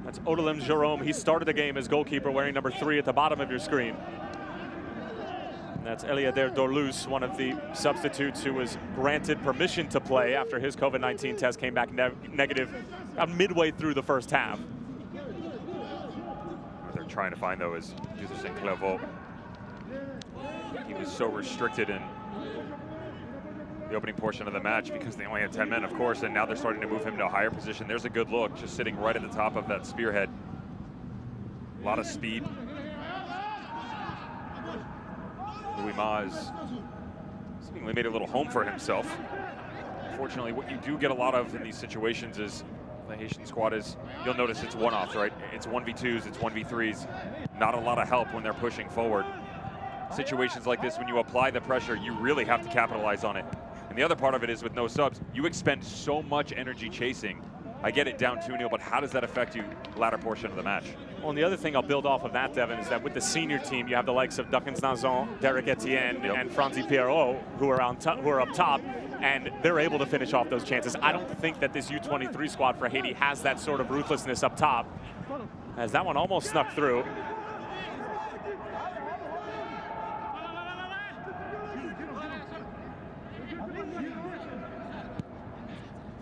That's Odilem Jerome. He started the game as goalkeeper, wearing number 3 at the bottom of your screen. That's Eliader Dorlus, one of the substitutes who was granted permission to play after his COVID-19 test came back negative midway through the first half. What they're trying to find, though, is Dutersen Clairvaux. He was so restricted in the opening portion of the match because they only had 10 men, of course, and now they're starting to move him to a higher position. There's a good look, just sitting right at the top of that spearhead. A lot of speed. Louis Maz seemingly made a little home for himself. Unfortunately, what you do get a lot of in these situations is the Haitian squad is, you'll notice it's one-offs, right? It's 1v2s, it's 1v3s. Not a lot of help when they're pushing forward. Situations like this, when you apply the pressure, you really have to capitalize on it. And the other part of it is with no subs, you expend so much energy chasing. I get it down 2-0, but how does that affect you latter portion of the match? Well, and the other thing I'll build off of that, Devin, is that with the senior team, you have the likes of Duckens Nazon, Derek Etienne, and Franzi Pierrot, who are up top, and they're able to finish off those chances. I don't think that this U23 squad for Haiti has that sort of ruthlessness up top, as that one almost snuck through.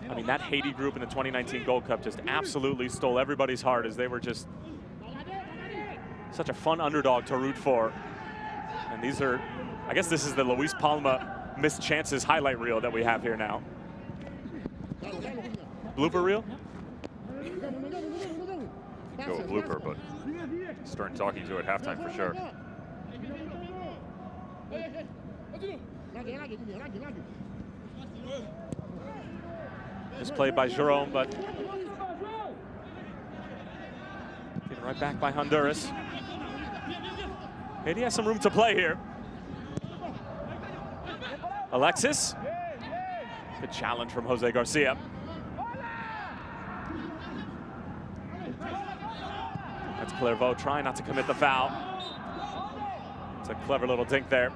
I mean, that Haiti group in the 2019 Gold Cup just absolutely stole everybody's heart, as they were just such a fun underdog to root for. And these are, I guess this is the Luis Palma missed chances highlight reel that we have here now. Blooper reel? Go a blooper, but Stern talking to it at halftime for sure. Just played by Jerome, but getting right back by Honduras. Haiti has some room to play here. Alexis. Good challenge from Jose Garcia. That's Clairvaux trying not to commit the foul. It's a clever little dink there,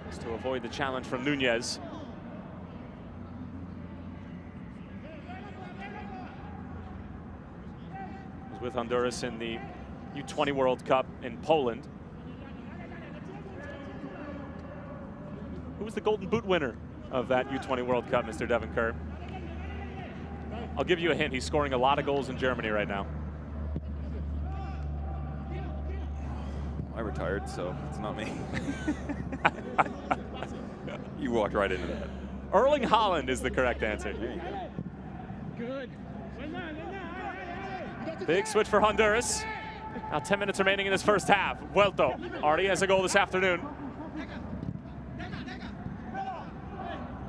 just to avoid the challenge from Nunez. With Honduras in the U20 World Cup in Poland. Who was the Golden Boot winner of that U20 World Cup, Mr. Devin Kerr? I'll give you a hint. He's scoring a lot of goals in Germany right now. I retired, so it's not me. You walked right into that. Erling Haaland is the correct answer. Good. Big switch for Honduras. Now 10 minutes remaining in this first half. Vuelto already has a goal this afternoon.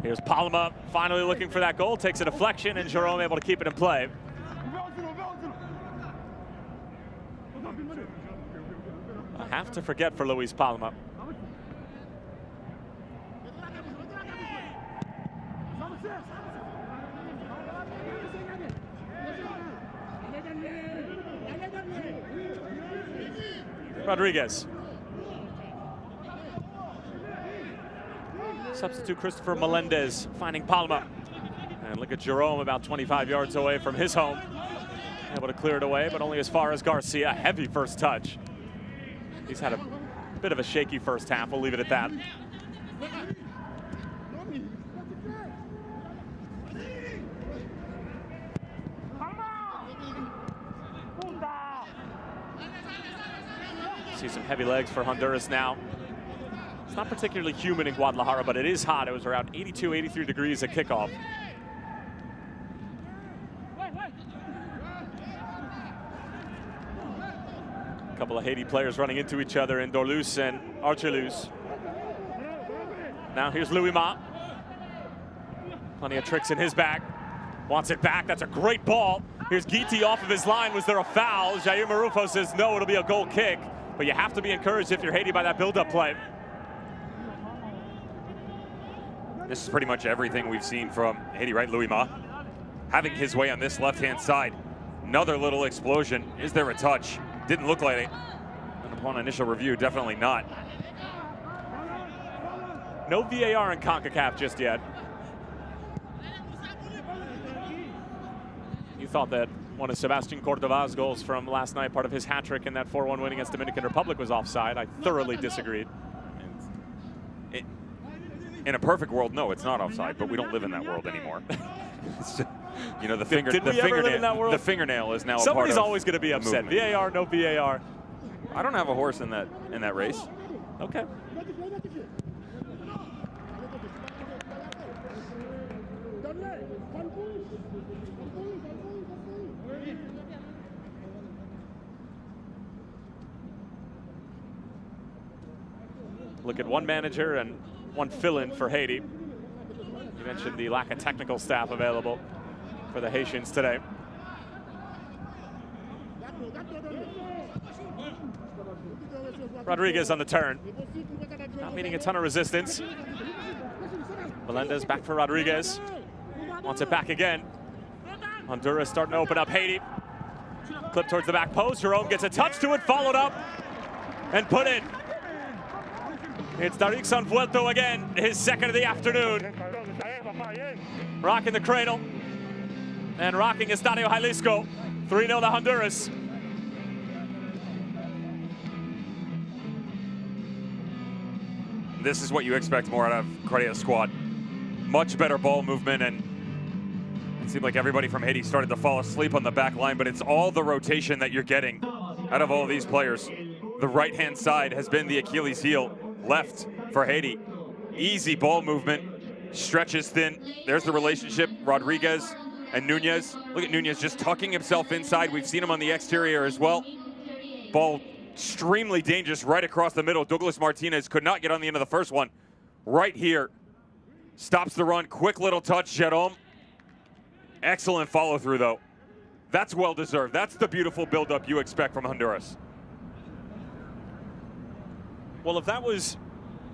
Here's Palma finally looking for that goal. Takes a deflection, and Jerome able to keep it in play. A half to forget for Luis Palma. Rodriguez. Substitute Christopher Melendez finding Palma. And look at Jerome about 25 yards away from his home. Able to clear it away, but only as far as Garcia. Heavy first touch. He's had a bit of a shaky first half. We'll leave it at that. See some heavy legs for Honduras now. It's not particularly humid in Guadalajara, but it is hot. It was around 82, 83 degrees at kickoff. A couple of Haiti players running into each other in Dorlus and Archelus. Now here's Louis Ma. Plenty of tricks in his bag. Wants it back. That's a great ball. Here's Guiti off of his line. Was there a foul? Jair Marufo says no, it'll be a goal kick. But you have to be encouraged if you're Haiti by that build-up play. This is pretty much everything we've seen from Haiti, right? Louis Ma having his way on this left-hand side. Another little explosion. Is there a touch? Didn't look like it. And upon initial review, definitely not. No VAR in Concacaf just yet. You thought that one of Sebastian Cordova's goals from last night, part of his hat trick in that 4-1 win against Dominican Republic, was offside. I thoroughly disagreed. In a perfect world, no, it's not offside, but we don't live in that world anymore. You know, the fingernail is now Somebody's a part of always going to be upset. movement. VAR, no VAR. I don't have a horse in that race. Okay. Look at one manager and one fill-in for Haiti. You mentioned the lack of technical staff available for the Haitians today. Rodriguez on the turn. Not meeting a ton of resistance. Melendez back for Rodriguez. Wants it back again. Honduras starting to open up Haiti. Clip towards the back post. Jerome gets a touch to it, followed up, and put in. It's Darik Sanvuelto again, his second of the afternoon. Rocking the cradle and rocking Estadio Jalisco. 3-0 to Honduras. This is what you expect more out of Korea's squad. Much better ball movement, and it seemed like everybody from Haiti started to fall asleep on the back line, but it's all the rotation that you're getting out of all these players. The right-hand side has been the Achilles heel. Left for Haiti. Easy ball movement, stretches thin. There's the relationship, Rodriguez and Nunez. Look at Nunez just tucking himself inside. We've seen him on the exterior as well. Ball extremely dangerous right across the middle. Douglas Martinez could not get on the end of the first one. Right here, stops the run, quick little touch, Jerome. Excellent follow through though. That's well deserved. That's the beautiful buildup you expect from Honduras. Well, if that was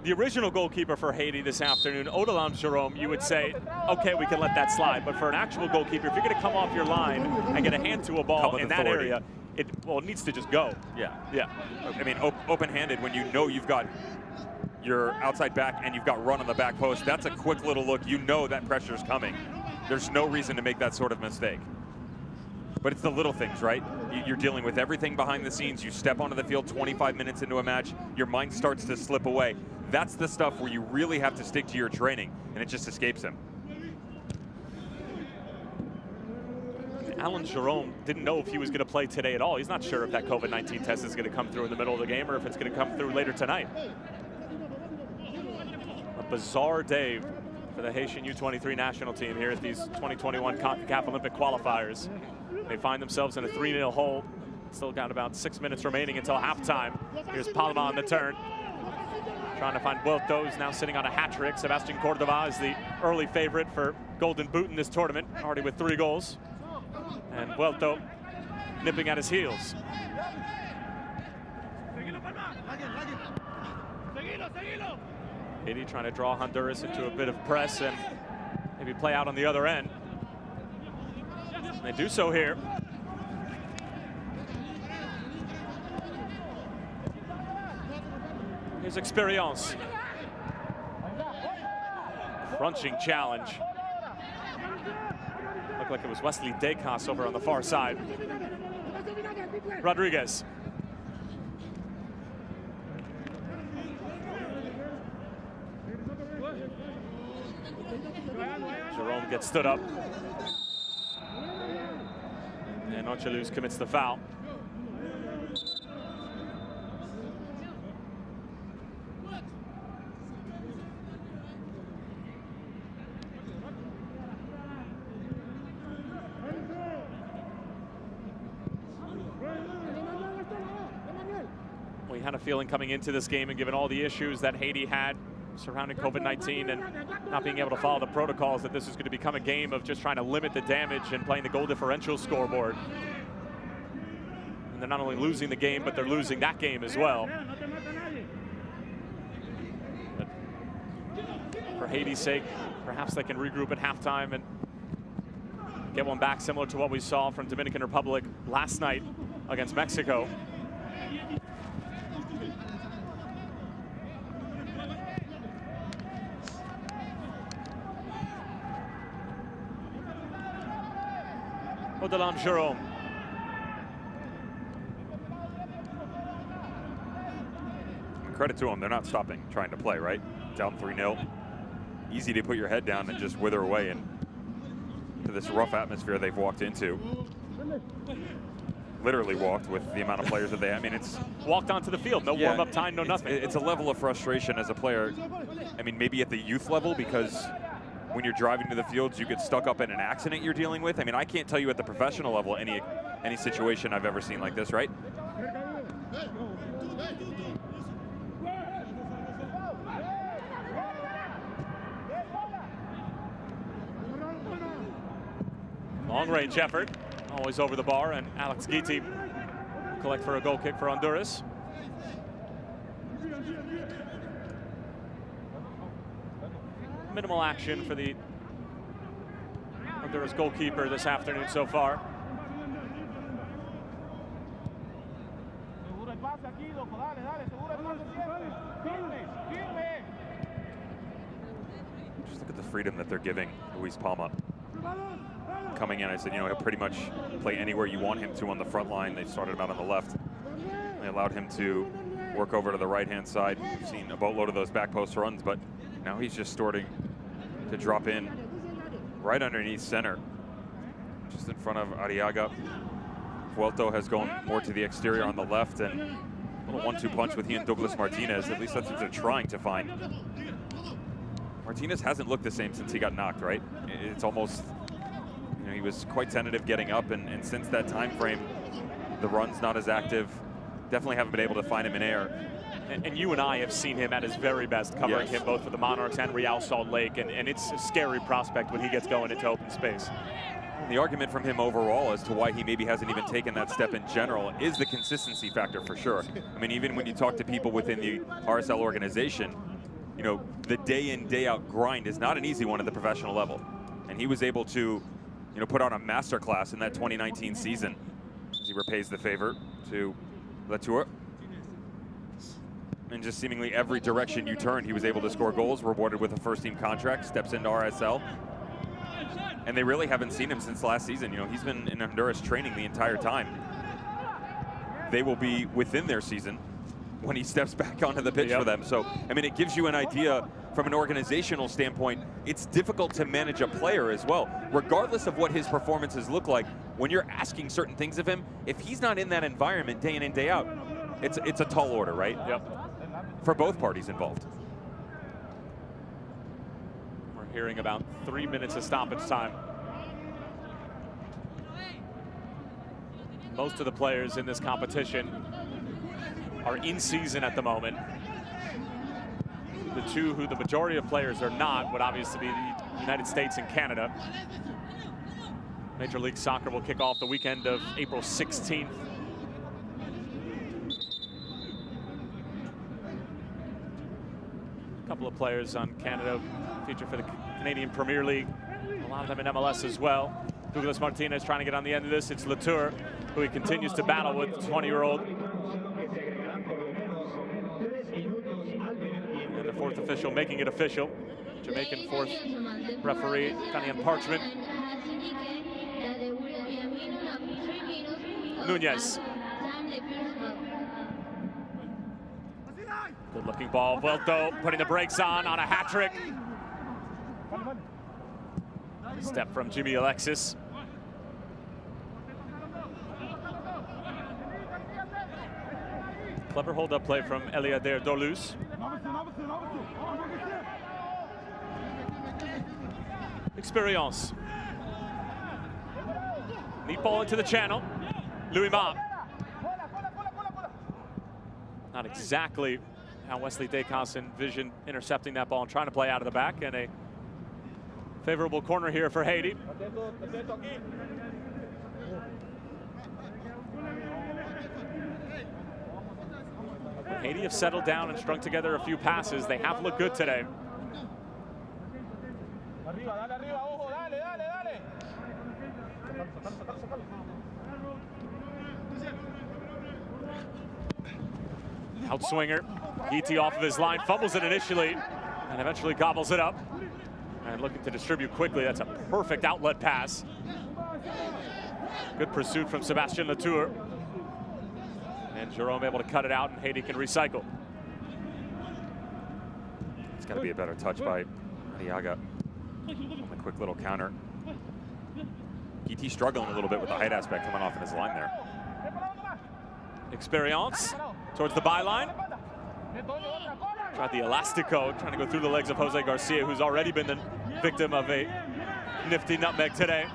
the original goalkeeper for Haiti this afternoon, Odolam Jerome, you would say, okay, we can let that slide. But for an actual goalkeeper, if you're going to come off your line and get a hand to a ball in that area, it needs to just go. Yeah. Yeah. I mean, open-handed when you know you've got your outside back and you've got run on the back post, that's a quick little look. You know that pressure's coming. There's no reason to make that sort of mistake. But it's the little things, right? You're dealing with everything behind the scenes. You step onto the field 25 minutes into a match, your mind starts to slip away. That's the stuff where you really have to stick to your training, and it just escapes him. Alan Jerome didn't know if he was going to play today at all. He's not sure if that COVID-19 test is going to come through in the middle of the game or if it's going to come through later tonight. A bizarre day for the Haitian U23 national team here at these 2021 Concacaf Olympic qualifiers. They find themselves in a 3-0 hole. Still got about 6 minutes remaining until halftime. Here's Palma on the turn. Trying to find Buelto, who's now sitting on a hat trick. Sebastian Cordova is the early favorite for Golden Boot in this tournament, already with 3 goals. And Buelto nipping at his heels. Haiti trying to draw Honduras into a bit of press and maybe play out on the other end. And they do so here. Here's Experience. Crunching challenge. Looked like it was Wesley Decas over on the far side. Rodriguez. Jerome gets stood up. And Ocheluz commits the foul. We had a feeling coming into this game, and given all the issues that Haiti had surrounding COVID-19 and not being able to follow the protocols, that this is going to become a game of just trying to limit the damage and playing the goal differential scoreboard. And they're not only losing the game, but they're losing that game as well. But for Haiti's sake, perhaps they can regroup at halftime and get one back, similar to what we saw from Dominican Republic last night against Mexico. Odolam Jerome. Credit to them, they're not stopping trying to play, right? Down 3-0. easy to put your head down and just wither away into this rough atmosphere they've walked into. Literally walked with the amount of players that they have. I mean, it's walked onto the field, no warm-up time, no nothing. It's a level of frustration as a player. I mean, maybe at the youth level, because when you're driving to the fields, you get stuck up in an accident you're dealing with. I mean, I can't tell you at the professional level any situation I've ever seen like this, right? Long-range effort, always over the bar, and Alex Guiti will collect for a goal kick for Honduras. Minimal action for the Honduras goalkeeper this afternoon so far. Just look at the freedom that they're giving Luis Palma. Coming in, I said, you know, he'll pretty much play anywhere you want him to on the front line. They started him out on the left. They allowed him to work over to the right-hand side. We've seen a boatload of those back post runs, but now he's just starting to drop in right underneath center, just in front of Arriaga. Vuelto has gone more to the exterior on the left, and a little 1-2 punch with he and Douglas Martinez. At least that's what they're trying to find. Martinez hasn't looked the same since he got knocked, right? It's almost, you know, he was quite tentative getting up, and since that time frame, the run's not as active. Definitely haven't been able to find him in air. And you and I have seen him at his very best, covering him both for the Monarchs and Real Salt Lake, and it's a scary prospect when he gets going into open space. The argument from him overall as to why he maybe hasn't even taken that step in general is the consistency factor for sure. I mean, even when you talk to people within the RSL organization, you know, the day in, day out grind is not an easy one at the professional level. And he was able to, you know, put on a masterclass in that 2019 season as he repays the favor to Latour. And just seemingly every direction you turned, he was able to score goals, rewarded with a first-team contract, steps into RSL. And they really haven't seen him since last season. You know, he's been in Honduras training the entire time. They will be within their season when he steps back onto the pitch for them. So, I mean, it gives you an idea from an organizational standpoint. It's difficult to manage a player as well. Regardless of what his performances look like, when you're asking certain things of him, if he's not in that environment day in and day out, it's a tall order, right? Yep. For both parties involved. We're hearing about 3 minutes of stoppage time. Most of the players in this competition are in season at the moment. The two who the majority of players are not would obviously be the United States and Canada. Major League Soccer will kick off the weekend of April 16th. A couple of players on Canada feature for the Canadian Premier League. A lot of them in MLS as well. Douglas Martinez trying to get on the end of this. It's Latour, who he continues to battle with, the 20-year-old. And the fourth official making it official. Jamaican fourth referee, Tanian Parchment. Nunez. Good looking ball. Vuelto putting the brakes on a hat trick. Step from Jimmy Alexis. Clever hold-up play from Eliader Dolus. Experience. Neat ball into the channel. Louis Ma. Not exactly how Wesley Descamps envisioned intercepting that ball and trying to play out of the back, and a favorable corner here for Haiti. Haiti have settled down and strung together a few passes. They have looked good today. Outswinger. Guiti off of his line, fumbles it initially, and eventually gobbles it up. And looking to distribute quickly. That's a perfect outlet pass. Good pursuit from Sebastien Latour. And Jerome able to cut it out, and Haiti can recycle. It's got to be a better touch by Arriaga on the quick little counter. PT struggling a little bit with the height aspect coming off in his line there. Experience towards the byline. Tried the elastico, trying to go through the legs of Jose Garcia, who's already been the victim of a nifty nutmeg today.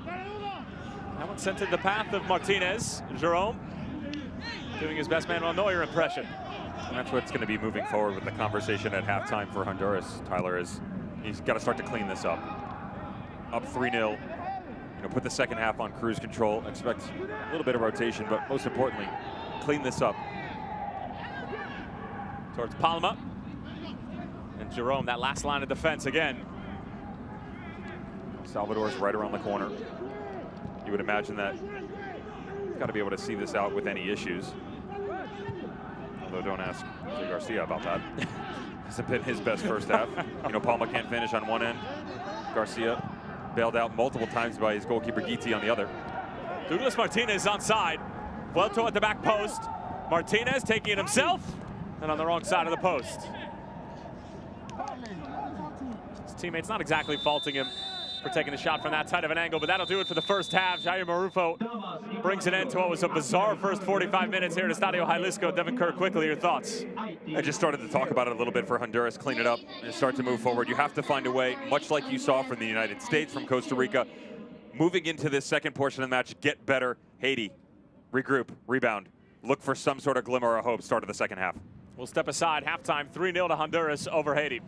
That one sent in the path of Martinez. Jerome doing his best Manuel Neuer impression. And that's what's going to be moving forward with the conversation at halftime for Honduras, Tyler, is he's got to start to clean this up. Up 3-0. You know, put the second half on cruise control. Expect a little bit of rotation, but most importantly, clean this up. Towards Palma. And Jerome, that last line of defense again. Salvador's right around the corner. You would imagine that he's got to be able to see this out with any issues. Although don't ask Jose Garcia about that. Hasn't been his best first half. You know, Palma can't finish on one end. Garcia bailed out multiple times by his goalkeeper Guiti on the other. Douglas Martinez onside. Vuelto at the back post. Martinez taking it himself and on the wrong side of the post. His teammates not exactly faulting him for taking a shot from that tight of an angle, but that'll do it for the first half. Jair Marufo brings an end to what was a bizarre first 45 minutes here at Estadio Jalisco. Devin Kerr, quickly, your thoughts? I just started to talk about it a little bit for Honduras, clean it up and start to move forward. You have to find a way, much like you saw from the United States, from Costa Rica, moving into this second portion of the match, get better. Haiti, regroup, rebound, look for some sort of glimmer of hope start of the second half. We'll step aside. Halftime, 3-0 to Honduras over Haiti.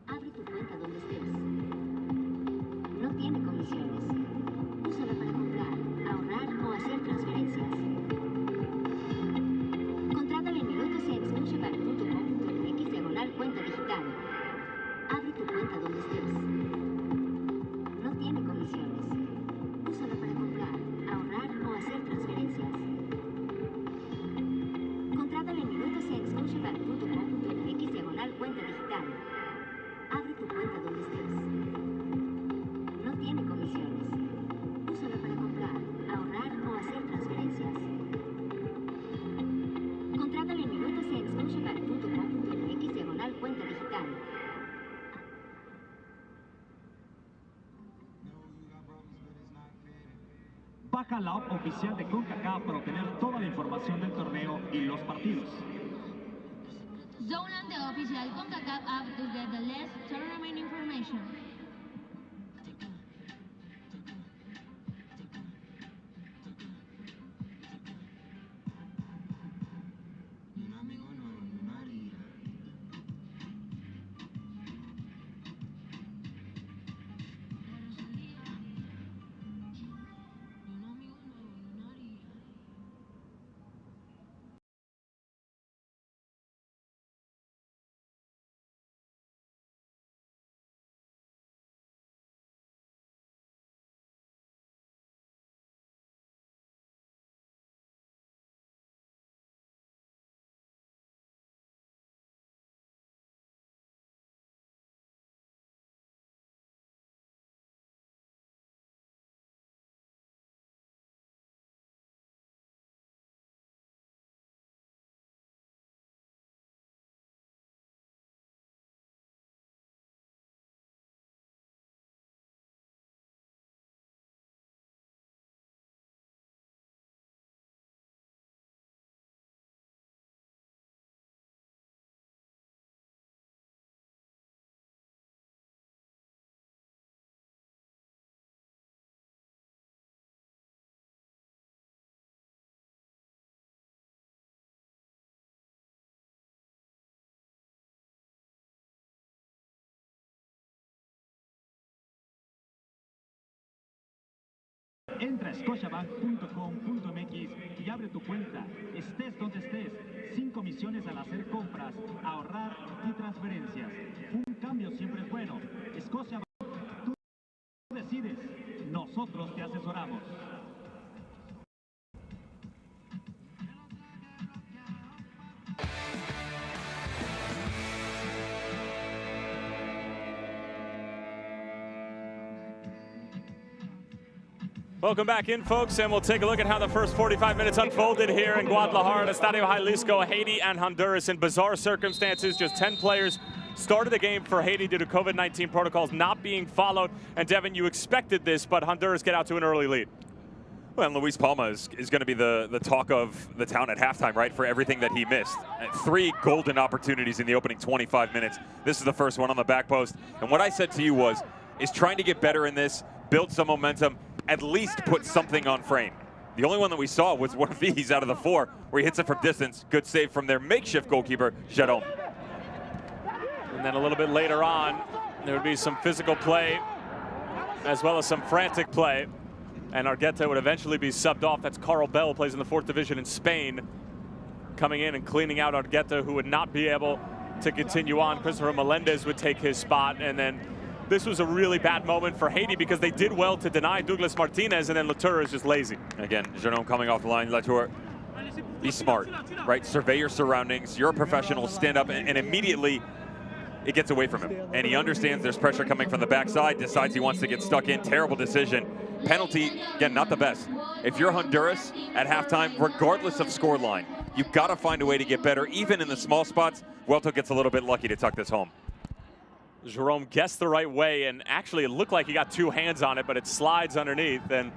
Abre tu cuenta donde estés. No tiene comisiones. Úsala para comprar, ahorrar o hacer transferencias. Contrátalo en minutos en exclusive.com.mx/cuenta digital. Abre tu cuenta donde estés. No tiene comisiones. Úsala para comprar, ahorrar o hacer transferencias. Contrátalo en minutos en exclusive.com.mx/cuenta digital. Abre tu cuenta donde estés. No tiene comisiones. Úsala para comprar, ahorrar o hacer transferencias. Contrátalo en minutos en exclusive.com.mx/cuenta digital. Baja la app oficial de Concacaf para obtener toda la información del torneo y los partidos. Download the official Concacaf app to get the latest tournament information. Entra a scotiabank.com.mx y abre tu cuenta. Estés donde estés, sin comisiones al hacer compras, ahorrar y transferencias. Un cambio siempre es bueno. Scotiabank, tú decides. Nosotros te asesoramos. Welcome back in, folks, and we'll take a look at how the first 45 minutes unfolded here in Guadalajara, Estadio Jalisco. Haiti and Honduras in bizarre circumstances. Just 10 players started the game for Haiti due to COVID-19 protocols not being followed. And Devin, you expected this, but Honduras get out to an early lead. Well, and Luis Palma is going to be the talk of the town at halftime, right, for everything that he missed. 3 golden opportunities in the opening 25 minutes. This is the first one on the back post. And what I said to you is trying to get better in this, build some momentum, at least put something on frame. The only one that we saw was one of these out of the 4 where he hits it from distance. Good save from their makeshift goalkeeper, Jerome. And then a little bit later on, there would be some physical play as well as some frantic play. And Argueta would eventually be subbed off. That's Carl Bell, plays in the 4th division in Spain, coming in and cleaning out Argueta, who would not be able to continue on. Christopher Melendez would take his spot, and then this was a really bad moment for Haiti because they did well to deny Douglas Martinez, and then Latour is just lazy. Again, Jerome coming off the line. Latour, be smart, right? Survey your surroundings. You're a professional. Stand up, and immediately it gets away from him. And he understands there's pressure coming from the backside, decides he wants to get stuck in. Terrible decision. Penalty, again, not the best. If you're Honduras at halftime, regardless of scoreline, you've got to find a way to get better, even in the small spots. Vuelto gets a little bit lucky to tuck this home. Jerome guessed the right way, and actually it looked like he got 2 hands on it, but it slides underneath. And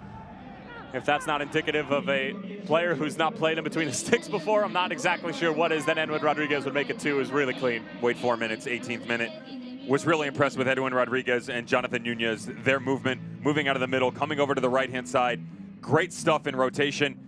if that's not indicative of a player who's not played in between the sticks before, I'm not exactly sure what is. Then Edwin Rodriguez would make it 2. Is really clean. Wait 4 minutes, 18th minute. Was really impressed with Edwin Rodriguez and Jonathan Nunez. Their movement, moving out of the middle, coming over to the right-hand side. Great stuff in rotation.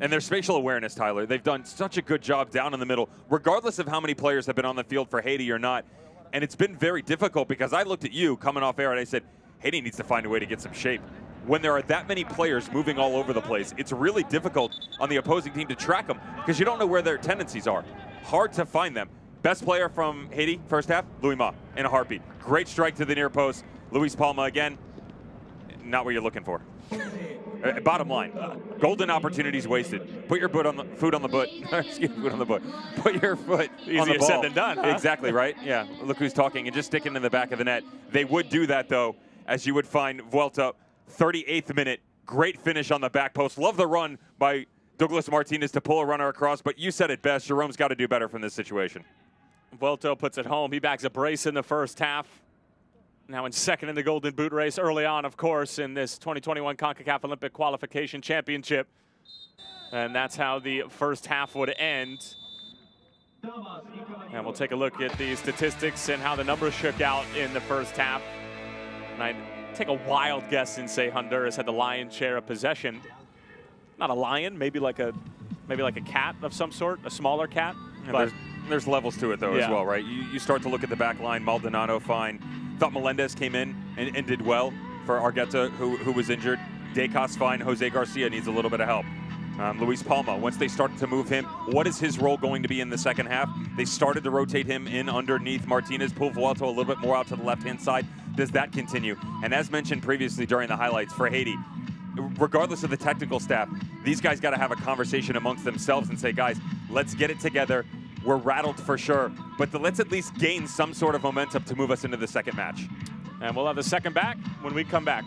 And their spatial awareness, Tyler. They've done such a good job down in the middle, regardless of how many players have been on the field for Haiti or not. And it's been very difficult because I looked at you coming off air and I said, Haiti needs to find a way to get some shape. When there are that many players moving all over the place, it's really difficult on the opposing team to track them because you don't know where their tendencies are. Hard to find them. Best player from Haiti, first half, Louis Ma, in a heartbeat. Great strike to the near post. Luis Palma again, not what you're looking for. Bottom line, golden opportunities wasted. Put your foot on the boot. Excuse me, foot on the boot. Put your foot on the ball. Easier said than done, huh? Exactly, right? Yeah, look who's talking, and just sticking in the back of the net. They would do that, though, as you would find Vuelta, 38th minute. Great finish on the back post. Love the run by Douglas Martinez to pull a runner across, but you said it best. Jerome's got to do better from this situation. Vuelto puts it home. He bags a brace in the first half. Now in second in the Golden Boot race early on, of course, in this 2021 Concacaf Olympic Qualification Championship. And that's how the first half would end. And we'll take a look at the statistics and how the numbers shook out in the first half. And I'd take a wild guess and say Honduras had the lion's share of possession. Not a lion, maybe like a cat of some sort, a smaller cat. Yeah, but there's levels to it, though, as well, right? You start to look at the back line. Maldonado, fine. Thought Melendez came in and did well for Argueta, who was injured. Decas, fine. Jose Garcia needs a little bit of help. Luis Palma, once they started to move him, what is his role going to be in the second half? They started to rotate him in underneath Martinez, pull Vuelto a little bit more out to the left-hand side. Does that continue? And as mentioned previously during the highlights for Haiti, regardless of the technical staff, these guys got to have a conversation amongst themselves and say, guys, let's get it together. We're rattled for sure, but let's at least gain some sort of momentum to move us into the second match. And we'll have the second back when we come back.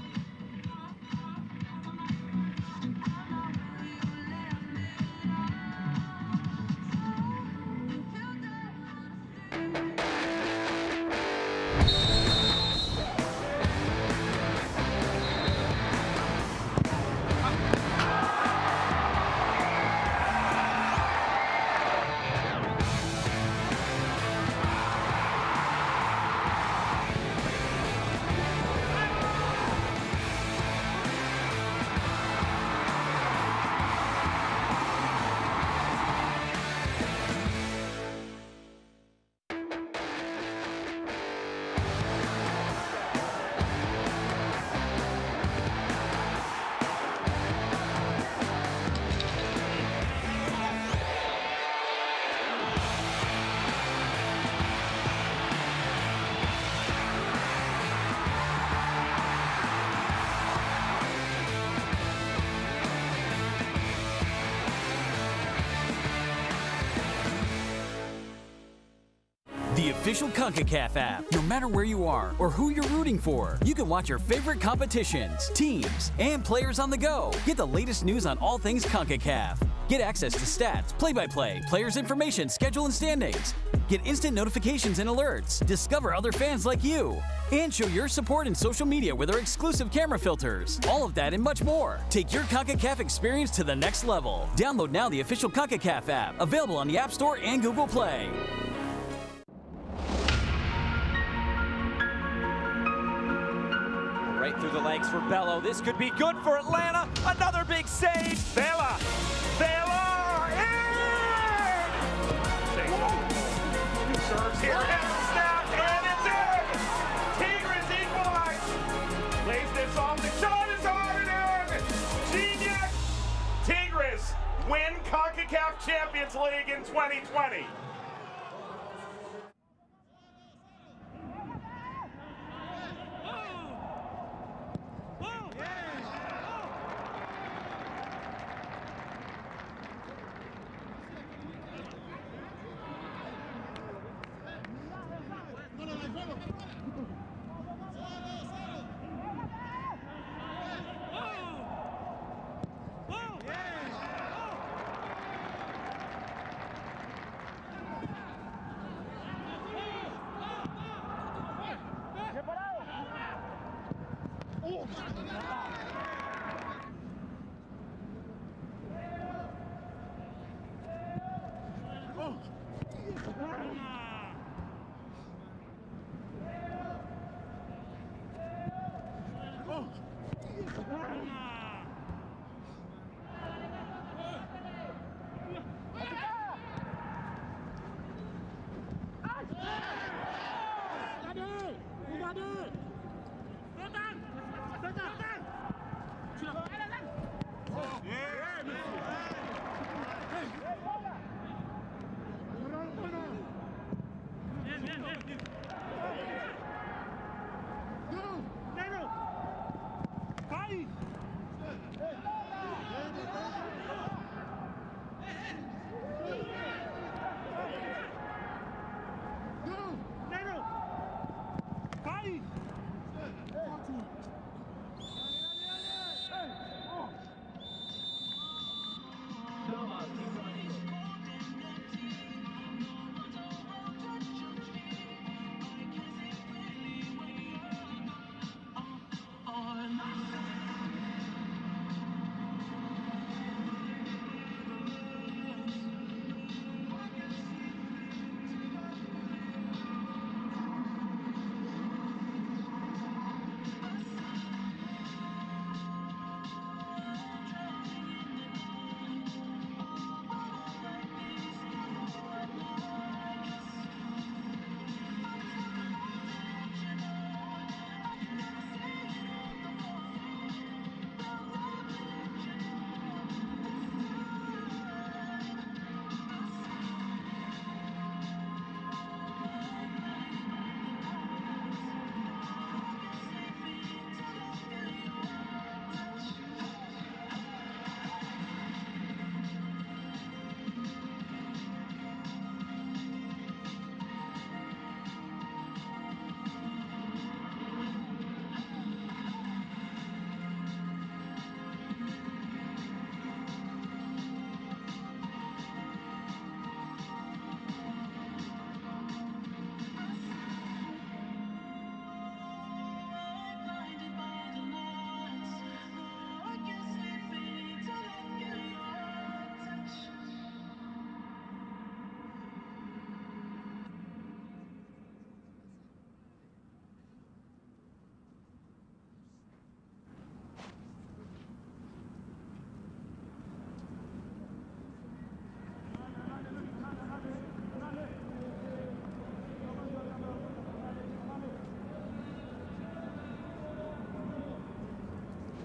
official Concacaf app. No matter where you are or who you're rooting for, you can watch your favorite competitions, teams, and players on the go. Get the latest news on all things Concacaf. Get access to stats, play-by-play, players' information, schedule, and standings. Get instant notifications and alerts. Discover other fans like you. And show your support in social media with our exclusive camera filters. All of that and much more. Take your Concacaf experience to the next level. Download now the official Concacaf app. Available on the App Store and Google Play. Right through the legs for Bello. This could be good for Atlanta. Another big save. Vela in! Serves here and snapped, and it's in! Tigres equalize. Lays this off, the shot is hard and in! Genius! Tigres win Concacaf Champions League in 2020.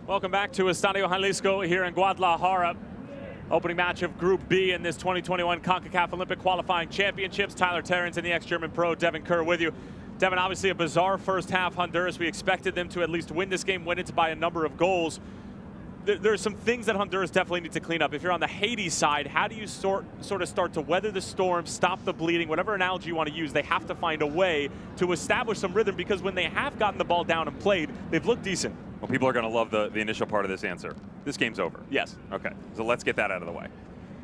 Welcome back to Estadio Jalisco here in Guadalajara. Opening match of Group B in this 2021 Concacaf Olympic Qualifying Championships. Tyler Terrence and the ex-German pro Devin Kerr with you. Devin, obviously a bizarre first half. Honduras, we expected them to at least win this game, win it by a number of goals. there are some things that Honduras definitely need to clean up. If you're on the Haiti side, how do you sort of start to weather the storm, stop the bleeding, whatever analogy you want to use, they have to find a way to establish some rhythm, because when they have gotten the ball down and played, they've looked decent. Well, people are going to love the initial part of this answer. This game's over. Yes. Okay, so let's get that out of the way.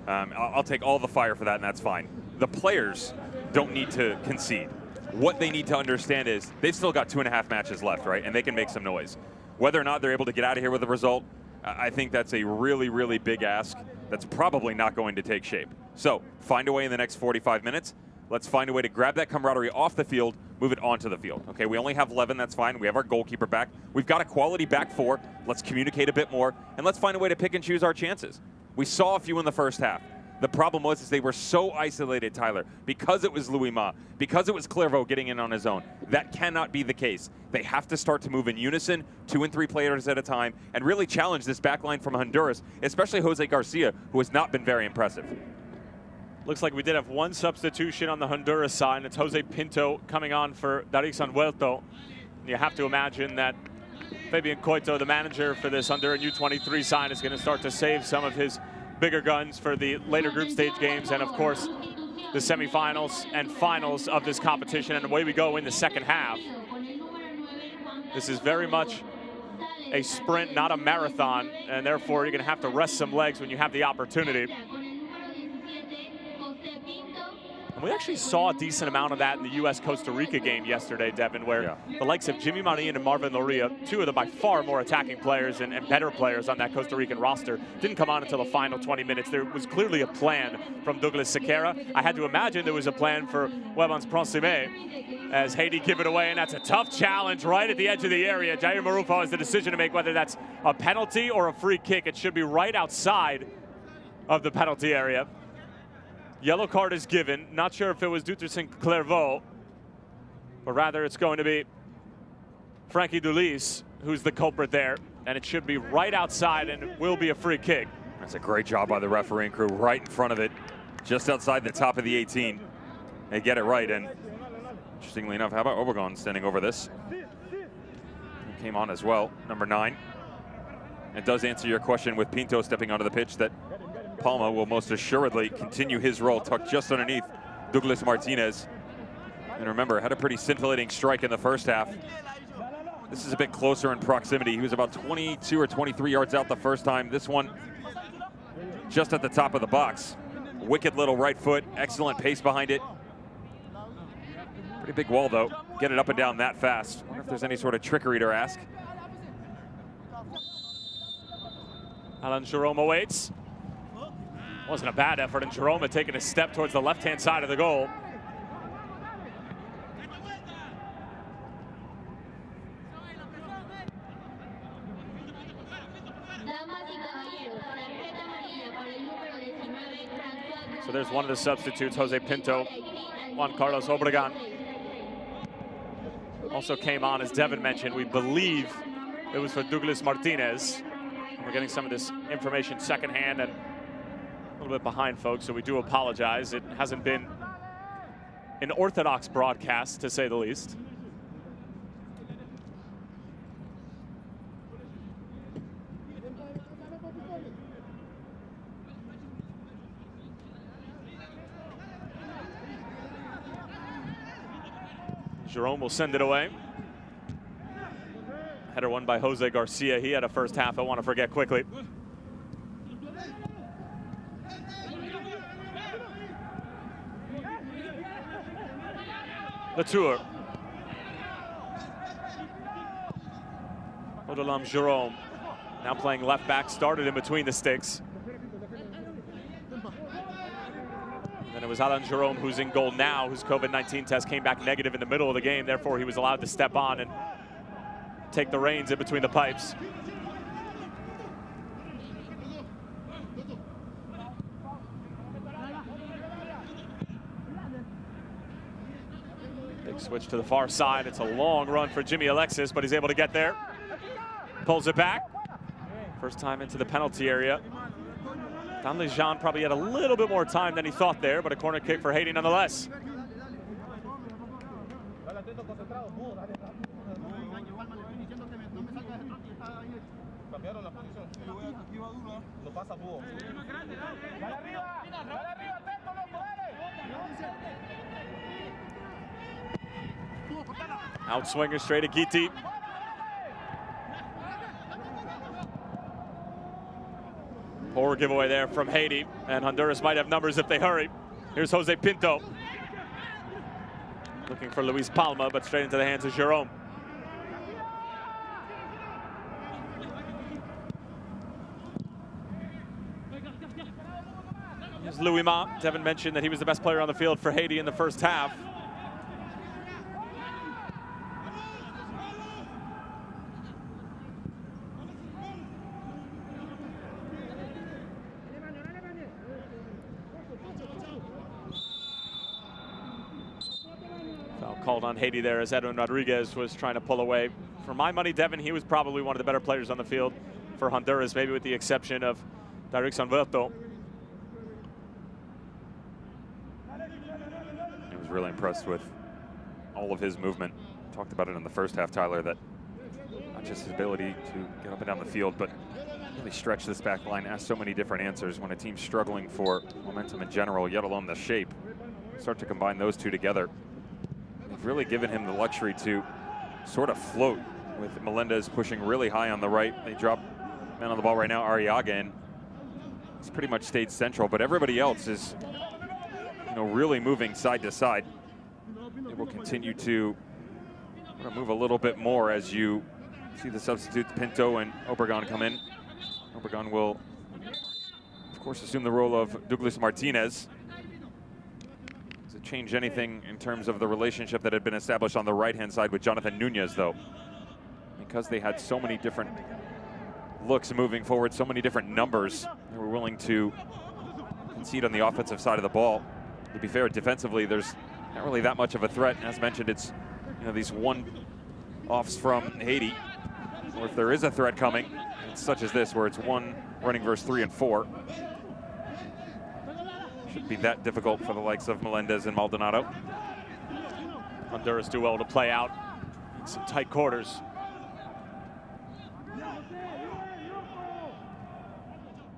I'll take all the fire for that, and that's fine. The players don't need to concede. What they need to understand is they've still got 2.5 matches left, right? And they can make some noise. Whether or not they're able to get out of here with a result, I think that's a really, really big ask that's probably not going to take shape. So find a way in the next 45 minutes. Let's find a way to grab that camaraderie off the field, move it onto the field. Okay, we only have 11, that's fine. We have our goalkeeper back. We've got a quality back four. Let's communicate a bit more, and let's find a way to pick and choose our chances. We saw a few in the first half. The problem was they were so isolated, Tyler, because it was Louis Ma, because it was Clairvaux getting in on his own. That cannot be the case. They have to start to move in unison, 2 and 3 players at a time, and really challenge this back line from Honduras, especially Jose Garcia, who has not been very impressive. Looks like we did have one substitution on the Honduras side, and it's Jose Pinto coming on for Darío Sanhuerto. You have to imagine that Fabian Coito, the manager for this Honduran U23 side, is going to start to save some of his bigger guns for the later group stage games and, of course, the semifinals and finals of this competition. And away we go in the second half. This is very much a sprint, not a marathon, and therefore you're going to have to rest some legs when you have the opportunity. And we actually saw a decent amount of that in the U.S.-Costa Rica game yesterday, Devin, where the likes of Jimmy Marin and Marvin Loria, 2 of the by far more attacking players and better players on that Costa Rican roster, didn't come on until the final 20 minutes. There was clearly a plan from Douglas Sequeira. I had to imagine there was a plan for Webans Principe as Haiti give it away, and that's a tough challenge right at the edge of the area. Jair Marufo has the decision to make whether that's a penalty or a free kick. It should be right outside of the penalty area. Yellow card is given. Not sure if it was Dutersin Clairvaux, but rather it's going to be Frankie Dulis who's the culprit there, and it should be right outside, and it will be a free kick. That's a great job by the refereeing crew, right in front of it, just outside the top of the 18. They get it right, and interestingly enough, how about Obergon standing over this? He came on as well, number 9. It does answer your question with Pinto stepping onto the pitch that Palma will most assuredly continue his role tucked just underneath Douglas Martinez. And remember, had a pretty scintillating strike in the first half. This is a bit closer in proximity. He was about 22 or 23 yards out the first time. This one just at the top of the box. Wicked little right foot, excellent pace behind it. Pretty big wall though. Get it up and down that fast. I wonder if there's any sort of trickery to ask. Alan Jerome awaits. Wasn't a bad effort, and Jerome had taken a step towards the left-hand side of the goal. So there's one of the substitutes, Jose Pinto. Juan Carlos Obregon also came on, as Devin mentioned. We believe it was for Douglas Martinez. We're getting some of this information secondhand and a little bit behind, folks, so we do apologize. It hasn't been an orthodox broadcast, to say the least. Jerome will send it away. Header won by Jose Garcia. He had a first half I want to forget quickly. Latour. Odolam Jerome now playing left back, started in between the sticks. Then it was Alan Jerome who's in goal now, whose COVID-19 test came back negative in the middle of the game. Therefore, he was allowed to step on and take the reins in between the pipes. Big switch to the far side. It's a long run for Jimmy Alexis, but he's able to get there. Pulls it back. First time into the penalty area. Danley Jean probably had a little bit more time than he thought there, but a corner kick for Haiti nonetheless. Outswinger straight at Giti. Poor giveaway there from Haiti, and Honduras might have numbers if they hurry. Here's Jose Pinto. Looking for Luis Palma, but straight into the hands of Jerome. Here's Louis Ma. Devin mentioned that he was the best player on the field for Haiti in the first half. Foul called on Haiti there as Edwin Rodriguez was trying to pull away. For my money, Devin, he was probably one of the better players on the field for Honduras, maybe with the exception of Derek Sanverto. I was really impressed with all of his movement. Talked about it in the first half, Tyler, that not just his ability to get up and down the field, but really stretch this back line, ask so many different answers when a team's struggling for momentum in general, yet alone the shape. Start to combine those two together. They've really given him the luxury to sort of float, with Melendez pushing really high on the right. They drop man on the ball right now, Arriaga, and he's pretty much stayed central, but everybody else is really moving side to side. It will continue to move a little bit more as you see the substitutes Pinto and Obregon come in. Obregon will, of course, assume the role of Douglas Martinez. Does it change anything in terms of the relationship that had been established on the right-hand side with Jonathan Nunez, though? Because they had so many different looks moving forward, so many different numbers, they were willing to concede on the offensive side of the ball. To be fair, defensively, there's not really that much of a threat. As mentioned, it's these one-offs from Haiti, or if there is a threat coming, it's such as this, where it's one running versus 3 and 4. Shouldn't be that difficult for the likes of Melendez and Maldonado. Honduras do well to play out in some tight quarters.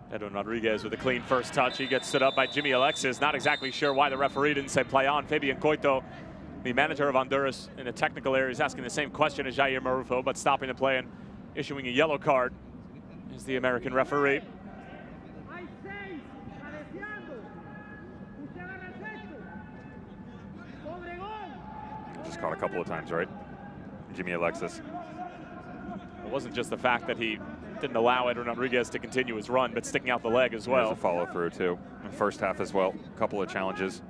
Edwin Rodriguez with a clean first touch. He gets stood up by Jimmy Alexis. Not exactly sure why the referee didn't say play on. Fabian Coito, the manager of Honduras in a technical area, is asking the same question as Jair Marufo, but stopping the play and issuing a yellow card is the American referee. Just caught a couple of times, right? Jimmy Alexis. It wasn't just the fact that he didn't allow Edwin Rodriguez to continue his run, but sticking out the leg as well. There's a follow through too. In the first half as well. A couple of challenges.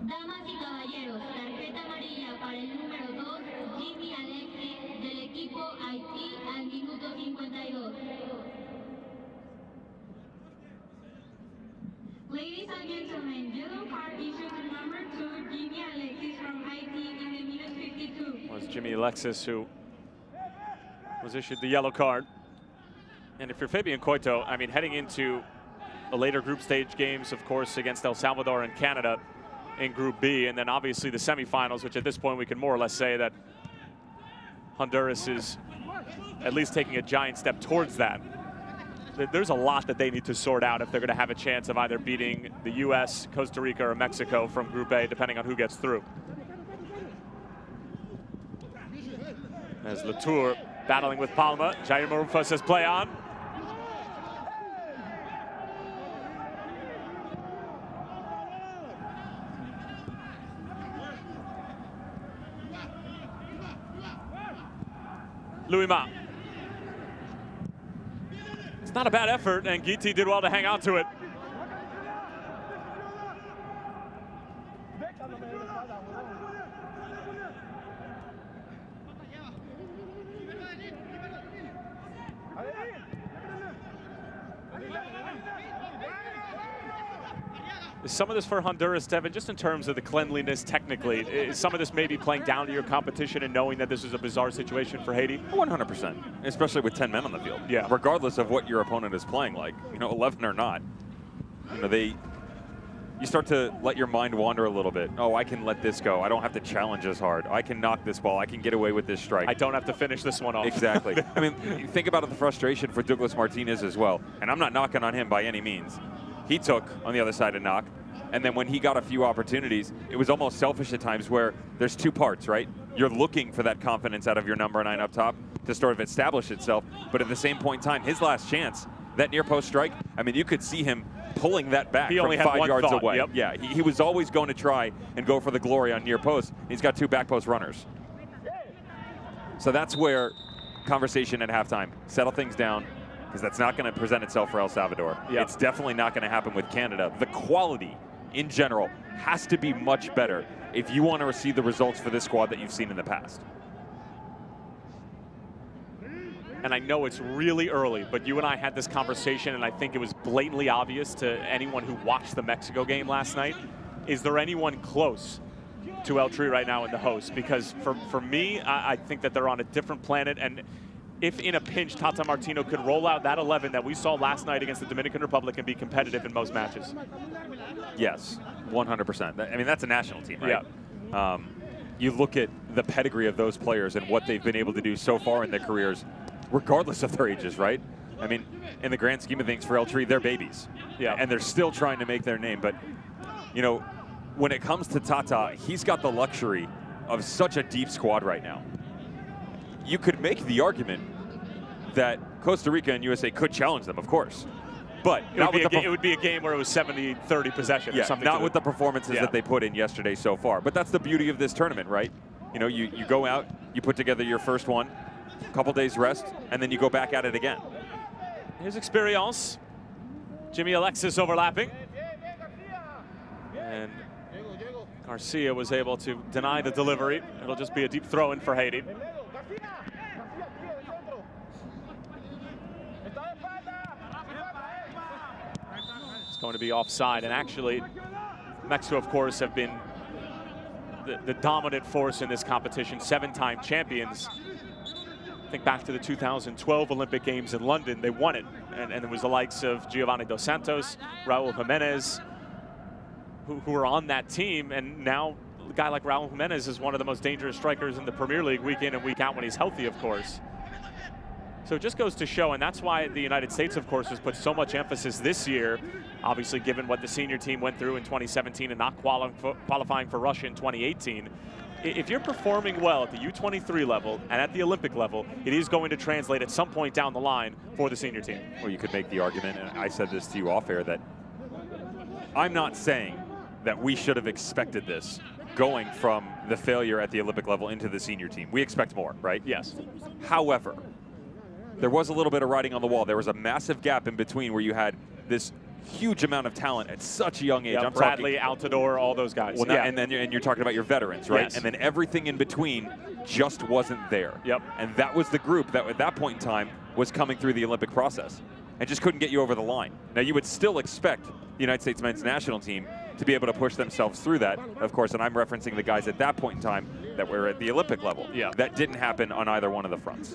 Damas y caballeros, tarjeta amarilla para el número 2, Jimmy Alexis, del equipo Haití, al minuto 52. Ladies and gentlemen, yellow card issued to number 2, Jimmy Alexis from Haiti in the minute 52. It was Jimmy Alexis who was issued the yellow card. And if you're Fabian Coito, I mean, heading into the later group stage games, of course, against El Salvador and Canada in Group B, and then obviously the semifinals, which at this point we can more or less say that Honduras is at least taking a giant step towards that. There's a lot that they need to sort out if they're going to have a chance of either beating the U.S., Costa Rica, or Mexico from Group A, depending on who gets through. As Latour battling with Palma. Jair Marufo says play on. Louis Ma. It's not a bad effort, and Giti did well to hang on to it. Some of this for Honduras, Devin, just in terms of the cleanliness technically, is some of this maybe playing down to your competition and knowing that this is a bizarre situation for Haiti? 100%, especially with 10 men on the field. Yeah. Regardless of what your opponent is playing like, 11 or not. They you start to let your mind wander a little bit. Oh, I can let this go. I don't have to challenge as hard. I can knock this ball. I can get away with this strike. I don't have to finish this one off. Exactly. I mean, you think about the frustration for Douglas Martinez as well. And I'm not knocking on him by any means. He took on the other side a knock. And then when he got a few opportunities, it was almost selfish at times where there's two parts, right? You're looking for that confidence out of your number 9 up top to sort of establish itself. But at the same point in time, his last chance, that near post strike, I mean, you could see him pulling that back he from only had 5 yards thought. away. Yep. Yeah, he was always going to try and go for the glory on near post. He's got 2 back post runners. So that's where conversation at halftime, settle things down, because that's not going to present itself for El Salvador. Yep. It's definitely not going to happen with Canada. The quality in general has to be much better if you want to receive the results for this squad that you've seen in the past. And I know it's really early, but you and I had this conversation, and I think it was blatantly obvious to anyone who watched the Mexico game last night. Is there anyone close to El Tri right now in the host? Because for me, I think that they're on a different planet, and if in a pinch, Tata Martino could roll out that 11 that we saw last night against the Dominican Republic and be competitive in most matches. Yes, 100%. I mean, that's a national team, right? Yeah. You look at the pedigree of those players and what they've been able to do so far in their careers, regardless of their ages, right? I mean, in the grand scheme of things for El Tri, they're babies. Yeah. And they're still trying to make their name. But, you know, when it comes to Tata, he's got the luxury of such a deep squad right now. You could make the argument that Costa Rica and USA could challenge them, of course. But it would be a game where it was 70-30 possession or something. Not with the performances that they put in yesterday so far. But that's the beauty of this tournament, right? You know, you go out, you put together your first one, a couple days rest, and then you go back at it again. Here's Experience. Jimmy Alexis overlapping. And Garcia was able to deny the delivery. It'll just be a deep throw in for Haiti. It's going to be offside, and actually Mexico, of course, have been the dominant force in this competition, 7-time champions. Think back to the 2012 Olympic Games in London, they won it, and it was the likes of Giovanni Dos Santos, Raul Jimenez, who were on that team, and now a guy like Raul Jimenez is one of the most dangerous strikers in the Premier League week in and week out when he's healthy, of course. So it just goes to show, and that's why the United States, of course, has put so much emphasis this year, obviously given what the senior team went through in 2017 and not qualifying for Russia in 2018. If you're performing well at the U23 level and at the Olympic level, it is going to translate at some point down the line for the senior team. Well, you could make the argument, and I said this to you off air, that I'm not saying that we should have expected this going from the failure at the Olympic level into the senior team. We expect more, right? Yes. However, there was a little bit of writing on the wall. There was a massive gap in between where you had this huge amount of talent at such a young age. Yeah, Bradley, Altidore, all those guys. Well, and then you're talking about your veterans, right? Yes. And then everything in between just wasn't there. Yep. And that was the group that at that point in time was coming through the Olympic process and just couldn't get you over the line. Now, you would still expect the United States men's national team to be able to push themselves through that, of course, and I'm referencing the guys at that point in time that were at the Olympic level. Yeah. That didn't happen on either one of the fronts.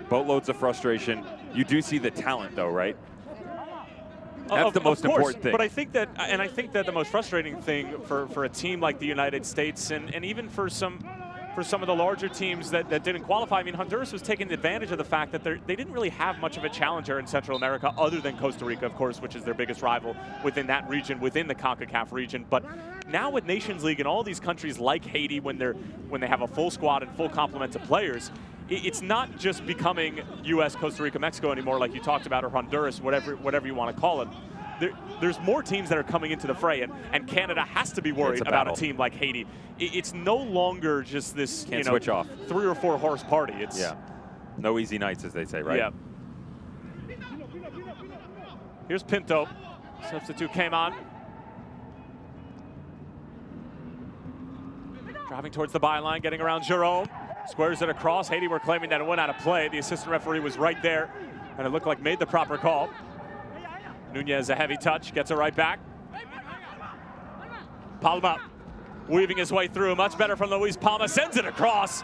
Boatloads of frustration. You do see the talent, though, right? That's the most important thing. But I think that, the most frustrating thing for a team like the United States, and even for some of the larger teams that didn't qualify, I mean, Honduras was taking advantage of the fact that they didn't really have much of a challenger in Central America other than Costa Rica, of course, which is their biggest rival within that region, within the Concacaf region. But now with Nations League and all these countries like Haiti, when they have a full squad and full complement of players, it's not just becoming U.S., Costa Rica, Mexico anymore, like you talked about, or Honduras, whatever you want to call it. There's more teams that are coming into the fray, and Canada has to be worried about a team like Haiti. It's no longer just this switch off 3 or 4 horse party. It's no easy nights, as they say, right? Yeah. Here's Pinto. Substitute came on. Driving towards the byline, getting around Jerome. Squares it across. Haiti were claiming that it went out of play. The assistant referee was right there, and it looked like made the proper call. Nunez, a heavy touch, gets it right back. Palma weaving his way through. Much better from Luis Palma, sends it across.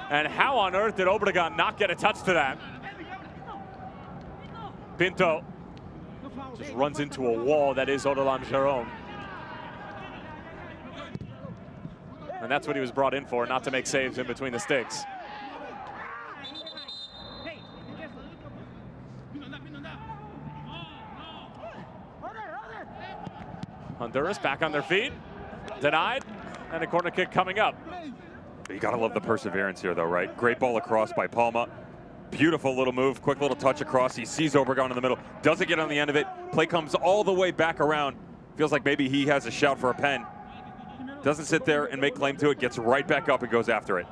And how on earth did Obregon not get a touch to that? Pinto just runs into a wall that is Odolam Jerome. And that's what he was brought in for, not to make saves in between the sticks. Honduras back on their feet. Denied. And a corner kick coming up. You gotta love the perseverance here though, right? Great ball across by Palma. Beautiful little move, quick little touch across. He sees Obregon in the middle, doesn't get on the end of it. Play comes all the way back around. Feels like maybe he has a shout for a pen. Doesn't sit there and make claim to it, gets right back up and goes after it.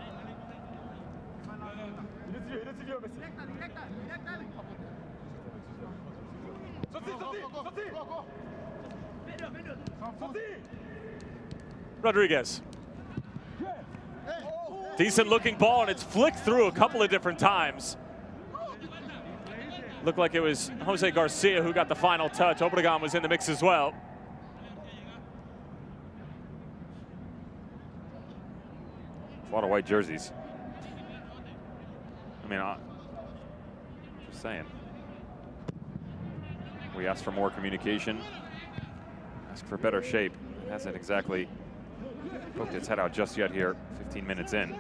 Rodriguez. Decent looking ball, and it's flicked through a couple of different times. Looked like it was Jose Garcia who got the final touch. Obregon was in the mix as well. A lot of white jerseys. I mean, just saying. We asked for more communication, asked for better shape. It hasn't exactly poked its head out just yet here, 15 minutes in.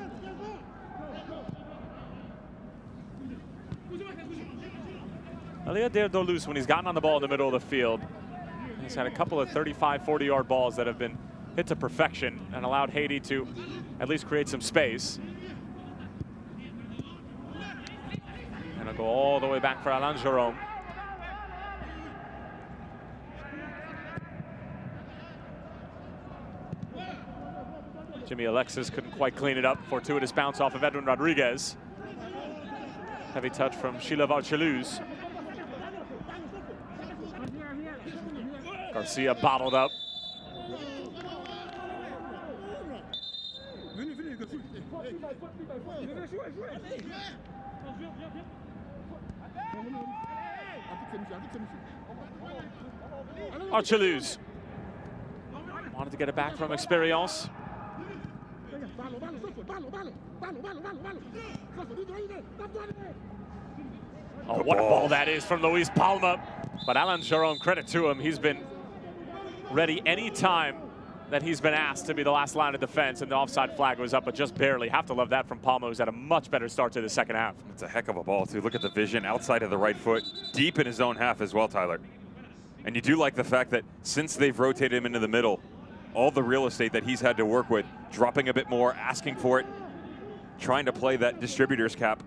Eliadir Dolus, when he's gotten on the ball in the middle of the field, he's had a couple of 35, 40-yard balls that have been hit to perfection and allowed Haiti to at least create some space. And it'll go all the way back for Alain Jerome. Jimmy Alexis couldn't quite clean it up. Fortuitous bounce off of Edwin Rodriguez. Heavy touch from Sheila Varcheluz. Garcia bottled up. Varcheluz wanted to get it back from Experience. Oh, what a ball that is from Luis Palma. But Alain Jerome, credit to him, he's been ready any time that he's been asked to be the last line of defense, and the offside flag was up, but just barely. Have to love that from Palma, who's had a much better start to the second half. It's a heck of a ball, too. Look at the vision outside of the right foot, deep in his own half as well, Tyler. And you do like the fact that since they've rotated him into the middle, all the real estate that he's had to work with, dropping a bit more, asking for it, trying to play that distributor's cap.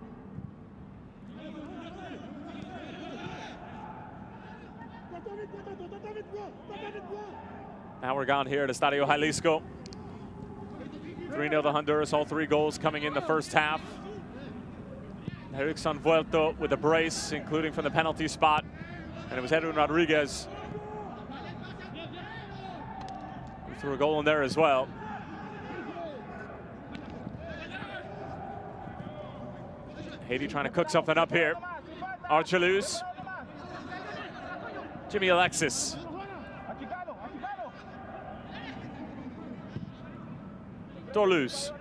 Now we're gone here at Estadio Jalisco. 3-0 to Honduras, all 3 goals coming in the first half. Erickson Vuelto with a brace, including from the penalty spot. And it was Edwin Rodriguez who threw a goal in there as well. Haiti trying to cook something up here. Varcheluz. Jimmy Alexis. Dolus.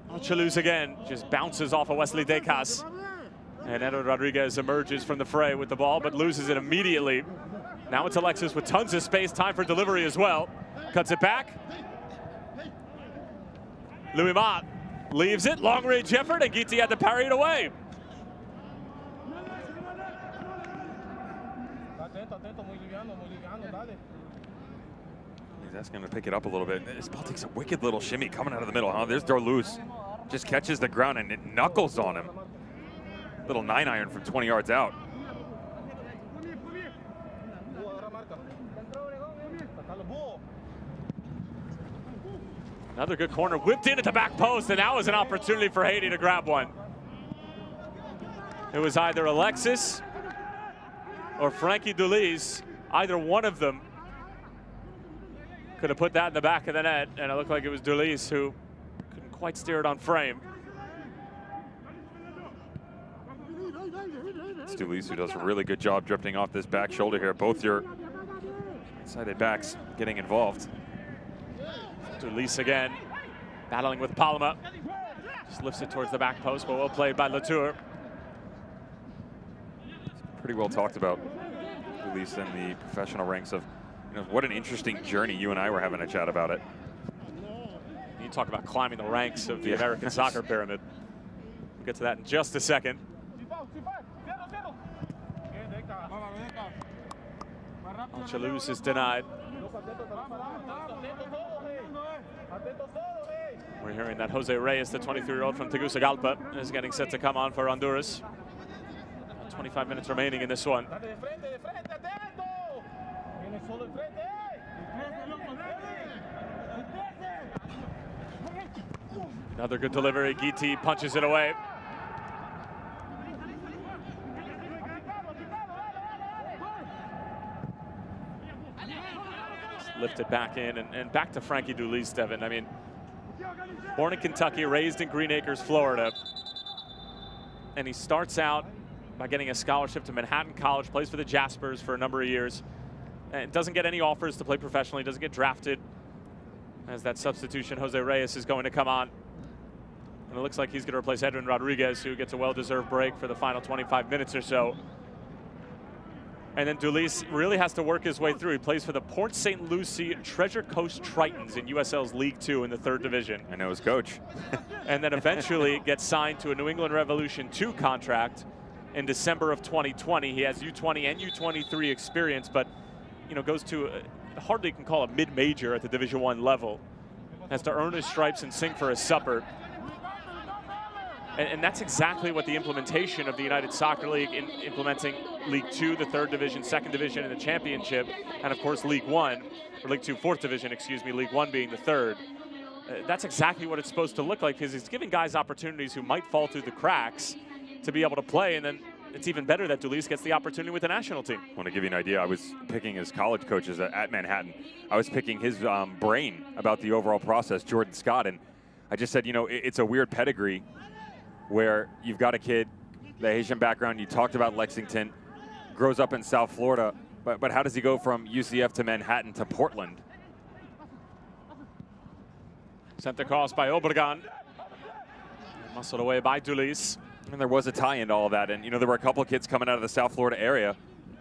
Varcheluz again, just bounces off of Wesley Decas. And Edwin Rodriguez emerges from the fray with the ball, but loses it immediately. Now it's Alexis with tons of space, time for delivery as well. Cuts it back. Louis Mott leaves it, long range effort, and Guiti had to parry it away. He's asking him to pick it up a little bit. This ball takes a wicked little shimmy coming out of the middle. Huh? There's Dolus. Just catches the ground and it knuckles on him. Little 9-iron from 20 yards out. Another good corner, whipped in at the back post, and that was an opportunity for Haiti to grab one. It was either Alexis or Frankie Dulis. Either one of them could have put that in the back of the net, and it looked like it was Dulis who couldn't quite steer it on frame. It's Dulis who does a really good job drifting off this back shoulder here. Both your sided backs getting involved. Dulis again, battling with Palma. Just lifts it towards the back post, but well played by Latour. Pretty well talked about, at least in the professional ranks of, you know, what an interesting journey. You and I were having a chat about it. You talk about climbing the ranks of the American soccer pyramid. We'll get to that in just a second. Chaluz is denied. We're hearing that Jose Reyes, the 23-year-old from Tegucigalpa, is getting set to come on for Honduras. 25 minutes remaining in this one. Another good delivery. Guiti punches it away. Lifted back in and back to Frankie Dulis, Devin. I mean, born in Kentucky, raised in Green Acres, Florida. And he starts out by getting a scholarship to Manhattan College, plays for the Jaspers for a number of years, and doesn't get any offers to play professionally, doesn't get drafted. As that substitution, Jose Reyes, is going to come on. And it looks like he's going to replace Edwin Rodriguez, who gets a well-deserved break for the final 25 minutes or so. And then Dulis really has to work his way through. He plays for the Port St. Lucie Treasure Coast Tritons in USL's League 2 in the 3rd Division. I know his coach. And then eventually gets signed to a New England Revolution 2 contract in December of 2020. He has U20 and U23 experience, but goes to hardly can call it mid-major at the Division I level. Has to earn his stripes and sing for his supper. And that's exactly what the implementation of the United Soccer League in implementing League 2, the 3rd Division, 2nd Division, and the Championship, and of course League 1, or League 2, 4th Division, excuse me, League 1 being the 3rd. That's exactly what it's supposed to look like, because it's giving guys opportunities who might fall through the cracks to be able to play, and then it's even better that Dulis gets the opportunity with the national team. I want to give you an idea. I was picking his college coaches at Manhattan. I was picking his brain about the overall process, Jordan Scott, and I just said, it's a weird pedigree where you've got a kid, the Haitian background, you talked about Lexington, grows up in South Florida, but how does he go from UCF to Manhattan to Portland? Sent across by Obregon. Muscled away by Dulis. And there was a tie into all of that, and there were a couple of kids coming out of the South Florida area,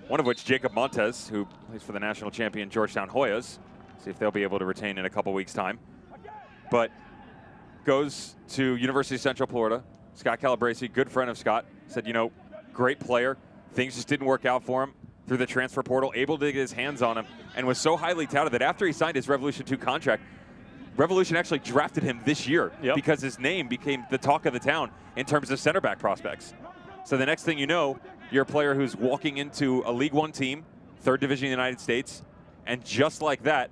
one of which Jacob Montes, who plays for the national champion Georgetown Hoyas. See if they'll be able to retain in a couple weeks' time. But goes to University of Central Florida. Scott Calabresi, good friend of Scott, said, great player. Things just didn't work out for him through the transfer portal, able to get his hands on him, and was so highly touted that after he signed his Revolution 2 contract, Revolution actually drafted him this year because his name became the talk of the town in terms of center back prospects. So the next thing you know, you're a player who's walking into a League 1 team, 3rd Division of the United States, and just like that,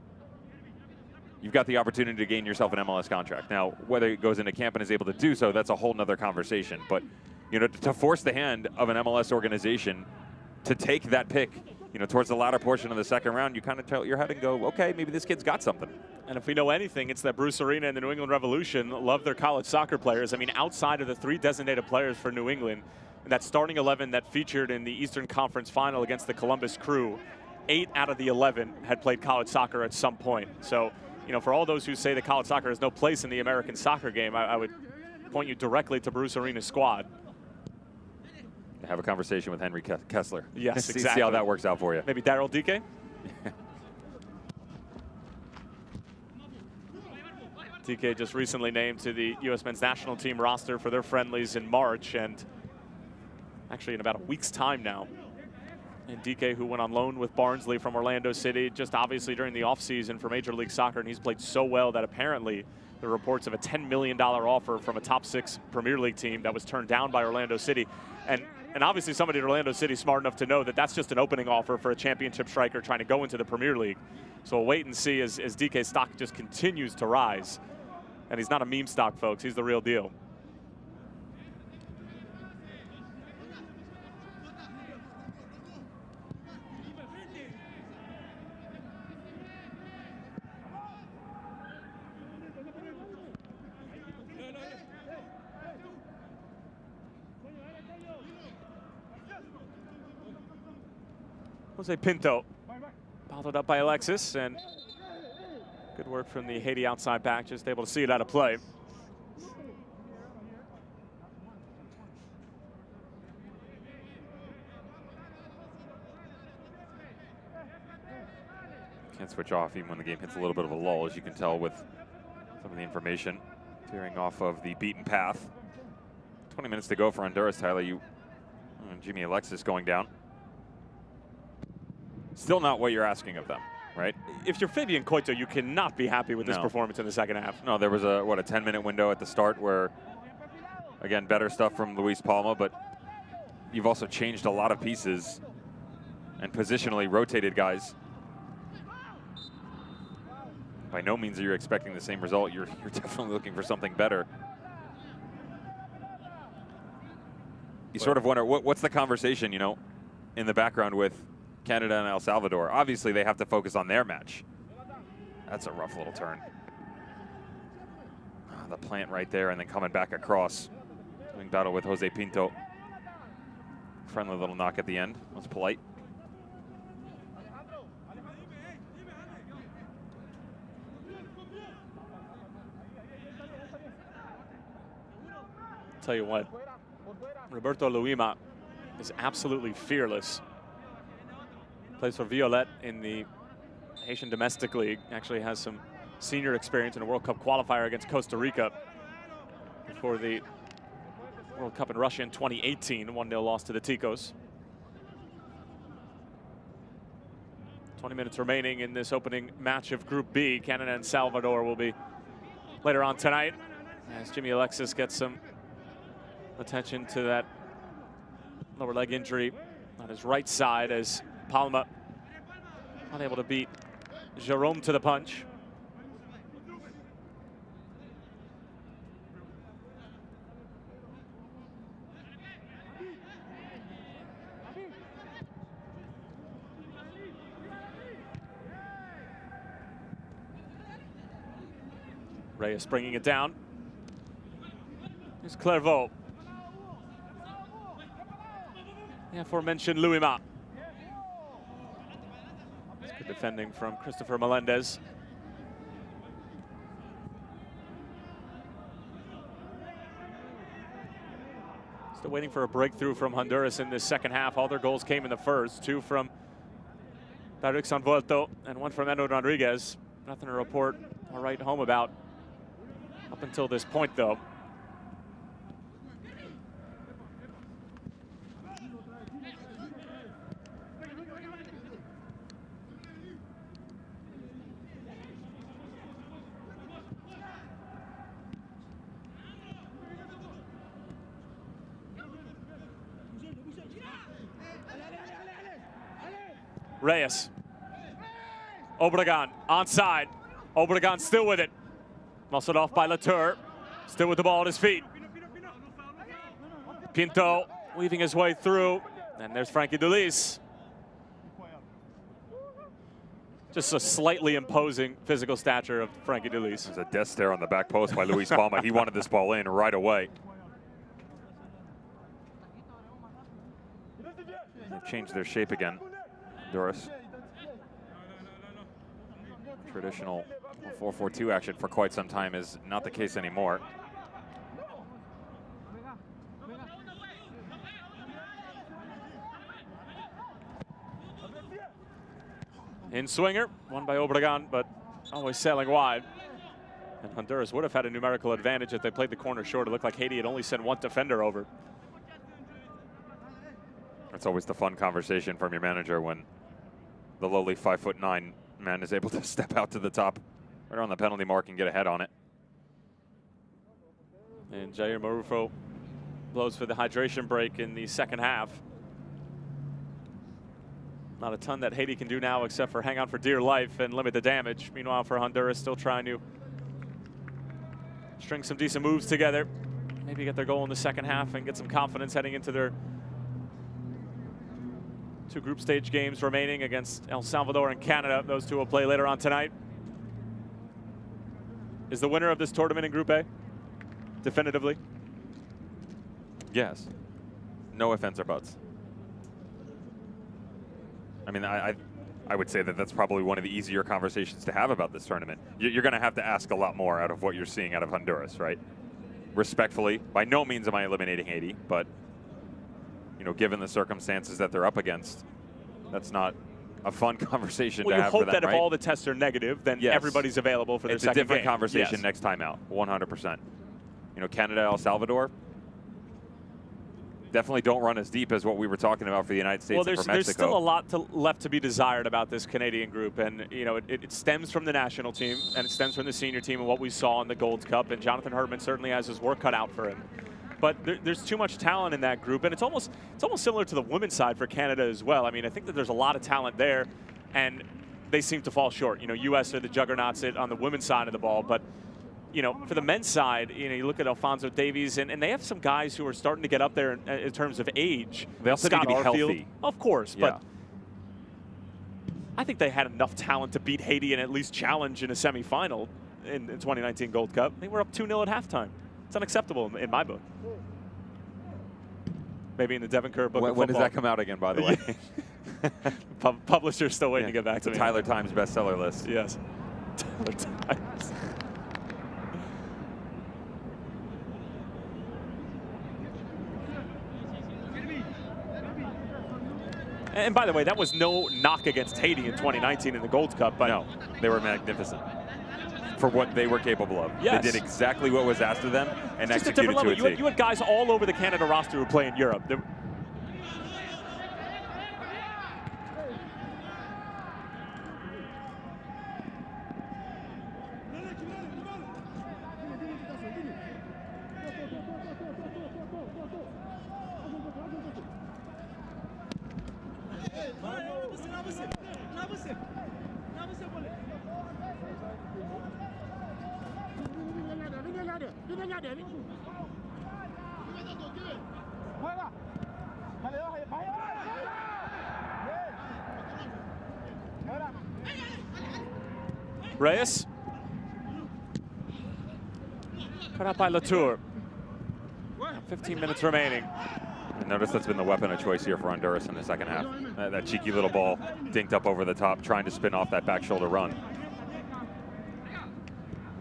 you've got the opportunity to gain yourself an MLS contract. Now, whether he goes into camp and is able to do so, that's a whole nother conversation. But, to force the hand of an MLS organization to take that pick, towards the latter portion of the second round, you kind of tilt your head and go, okay, maybe this kid's got something. And if we know anything, it's that Bruce Arena and the New England Revolution love their college soccer players. I mean, outside of the 3 designated players for New England, and that starting 11 that featured in the Eastern Conference Final against the Columbus Crew, 8 out of the 11 had played college soccer at some point. So, for all those who say that college soccer has no place in the American soccer game, I would point you directly to Bruce Arena's squad. Have a conversation with Henry Kessler. Yes, exactly. See how that works out for you. Maybe Daryl Dike? Dike just recently named to the U.S. men's national team roster for their friendlies in March, and actually in about a week's time now. And Dike, who went on loan with Barnsley from Orlando City, just obviously during the offseason for Major League Soccer, and he's played so well that apparently the reports of a $10 million offer from a top 6 Premier League team that was turned down by Orlando City. And obviously somebody at Orlando City smart enough to know that that's just an opening offer for a championship striker trying to go into the Premier League. So we'll wait and see as Dike's stock just continues to rise. And he's not a meme stock, folks. He's the real deal. Jose Pinto, bottled up by Alexis, and good work from the Haiti outside back, just able to see it out of play. Can't switch off even when the game hits a little bit of a lull, as you can tell with Some of the information veering off of the beaten path. 20 minutes to go for Honduras, Tyler. Jimmy Alexis going down. Still not what you're asking of them, right? If you're Fabian Coito, you cannot be happy with this performance in the second half. No, there was a 10-minute window at the start where, again, better stuff from Luis Palma, but you've also changed a lot of pieces and positionally rotated guys. By no means are you expecting the same result. You're definitely looking for something better. You sort of wonder, what's the conversation, you know, in the background with Canada and El Salvador? Obviously, they have to focus on their match. That's a rough little turn. The plant right there, and then coming back across. Doing battle with Jose Pinto. Friendly little knock at the end. Was polite. Tell you what, Roberto Luima is absolutely fearless. Plays for Violet in the Haitian Domestic League. Actually has some senior experience in a World Cup qualifier against Costa Rica before the World Cup in Russia in 2018, 1-0 loss to the Ticos. 20 minutes remaining in this opening match of Group B. Canada and Salvador will be later on tonight as Jimmy Alexis gets some attention to that lower leg injury on his right side as Palma unable to beat Jerome to the punch. Reyes bringing it down. Here's Clairvaux. The aforementioned Luima. Good defending from Christopher Melendez. Still waiting for a breakthrough from Honduras in this second half. All their goals came in the first. 2 from Baruch Sanvuelto and 1 from Endo Rodriguez. Nothing to report or write home about up until this point, though. Reyes. Obregon onside. Obregon still with it. Muscled off by Latour. Still with the ball at his feet. Pinto weaving his way through. And there's Frankie Delis. Just a slightly imposing physical stature of Frankie Delis. There's a death stare on the back post by Luis Palma. He wanted this ball in right away. They've changed their shape again. Honduras. Traditional 4-4-2 action for quite some time is not the case anymore. In swinger, won by Obregon, but always sailing wide. And Honduras would have had a numerical advantage if they played the corner short. It looked like Haiti had only sent 1 defender over. That's always the fun conversation from your manager when the lowly 5'9" man is able to step out to the top right on the penalty mark and get ahead on it. And Jair Marufo blows for the hydration break in the second half. Not a ton that Haiti can do now except for hang on for dear life and limit the damage. Meanwhile, for Honduras, still trying to string some decent moves together. Maybe get their goal in the second half and get some confidence heading into their 2 group stage games remaining against El Salvador and Canada. Those 2 will play later on tonight. Is the winner of this tournament in Group A? Definitively? Yes. No ifs, ands, or buts. I mean, I would say that that's probably one of the easier conversations to have about this tournament. You're going to have to ask a lot more out of what you're seeing out of Honduras, right? Respectfully, by no means am I eliminating Haiti, but you know, given the circumstances that they're up against, that's not a fun conversation well, to have you for hope them, that right? if all the tests are negative, then Yes. everybody's available for their It's second a different game. conversation Yes. next time out, 100%. You know, Canada, El Salvador, definitely don't run as deep as what we were talking about for the United States Well, and for Mexico. there's still a lot left to be desired about this Canadian group, and you know it stems from the national team and it stems from the senior team and what we saw in the Gold Cup. And Jonathan Herdman certainly has his work cut out for him. But there's too much talent in that group, and it's almost similar to the women's side for Canada as well. I mean, I think that there's a lot of talent there, and they seem to fall short. You know, U.S. are the juggernauts on the women's side of the ball, but you know, for the men's side, you know, you look at Alphonso Davies, and they have some guys who are starting to get up there in terms of age. They also Scott need to be Arfield, healthy. of course, Yeah. but I think they had enough talent to beat Haiti and at least challenge in a semifinal in the 2019 Gold Cup. They were up 2-0 at halftime. It's unacceptable in my book. Maybe in the Devon Kerr book of When does football. that come out again, by the way? Publisher's still waiting to get back to the me. Tyler Times bestseller list. Yes. Tyler Times. And by the way, that was no knock against Haiti in 2019 in the Gold Cup. But No, they were magnificent for what they were capable of. Yes. They did exactly what was asked of them and just a executed different to level. a T. You had guys all over the Canada roster who play in Europe. Reyes. Cut out by Latour. 15 minutes remaining. And notice that's been the weapon of choice here for Honduras in the second half. That cheeky little ball dinked up over the top, trying to spin off that back shoulder run.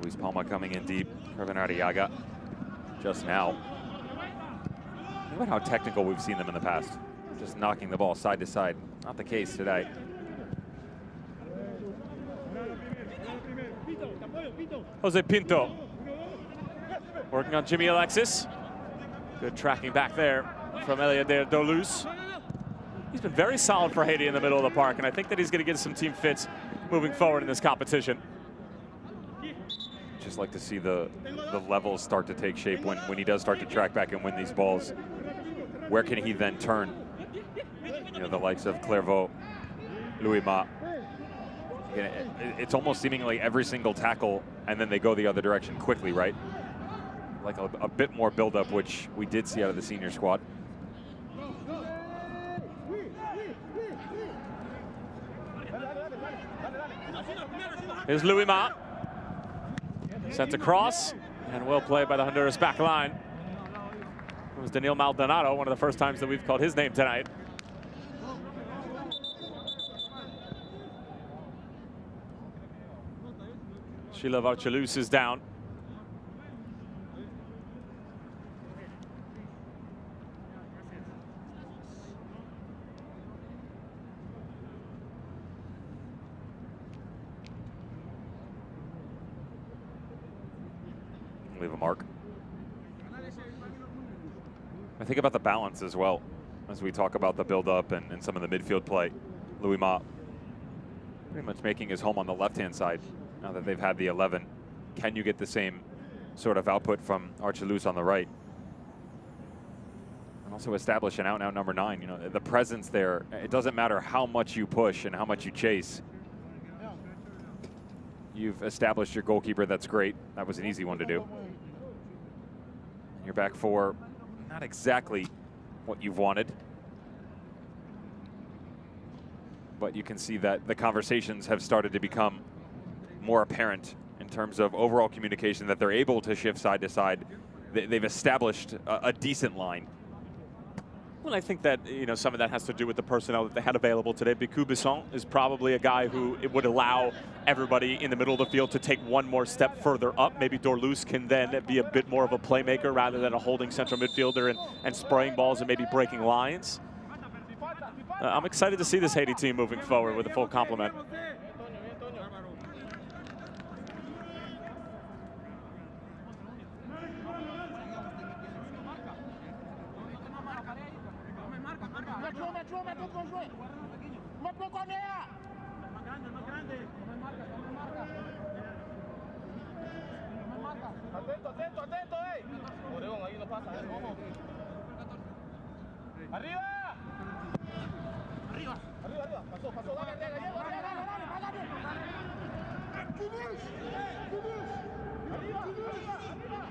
Luis Palma coming in deep. Kevin Arriaga just now. Think about how technical we've seen them in the past. Just knocking the ball side to side. Not the case today. Jose Pinto working on Jimmy Alexis. Good tracking back there from Elia de Dolus. He's been very solid for Haiti in the middle of the park, and I think that he's going to get some team fits moving forward in this competition. Just like to see the levels start to take shape when he does start to track back and win these balls. Where can he then turn? You know, the likes of Clairvaux, Louis Ma. It's almost seemingly every single tackle, and then they go the other direction quickly, right? Like a bit more buildup, which we did see out of the senior squad. Here's Louis Ma. Sent across, and well played by the Honduras back line. It was Daniel Maldonado, one of the first times that we've called his name tonight. Sheila Varchelus is down. Leave a mark. I think about the balance as well as we talk about the build-up and some of the midfield play. Louis Ma pretty much making his home on the left-hand side now that they've had the 11. Can you get the same sort of output from Archelus on the right? And also establish an out-and-out number 9. You know, the presence there, it doesn't matter how much you push and how much you chase. You've established your goalkeeper, that's great. That was an easy one to do. Your back four, not exactly what you've wanted. But you can see that the conversations have started to become more apparent in terms of overall communication, that they're able to shift side to side. They've established a decent line. Well, I think that, you know, some of that has to do with the personnel that they had available today. Bicu Bisson is probably a guy who it would allow everybody in the middle of the field to take one more step further up. Maybe Dorlus can then be a bit more of a playmaker rather than a holding central midfielder and spraying balls and maybe breaking lines. I'm excited to see this Haiti team moving forward with a full complement. Atento, atento, atento, Oregón, ahí no pasa, vamos. ¡Arriba! ¡Arriba! ¡Arriba, arriba! Pasó, pasó, dale, dale, dale, dale, dale, ¡Arriba, arriba, arriba!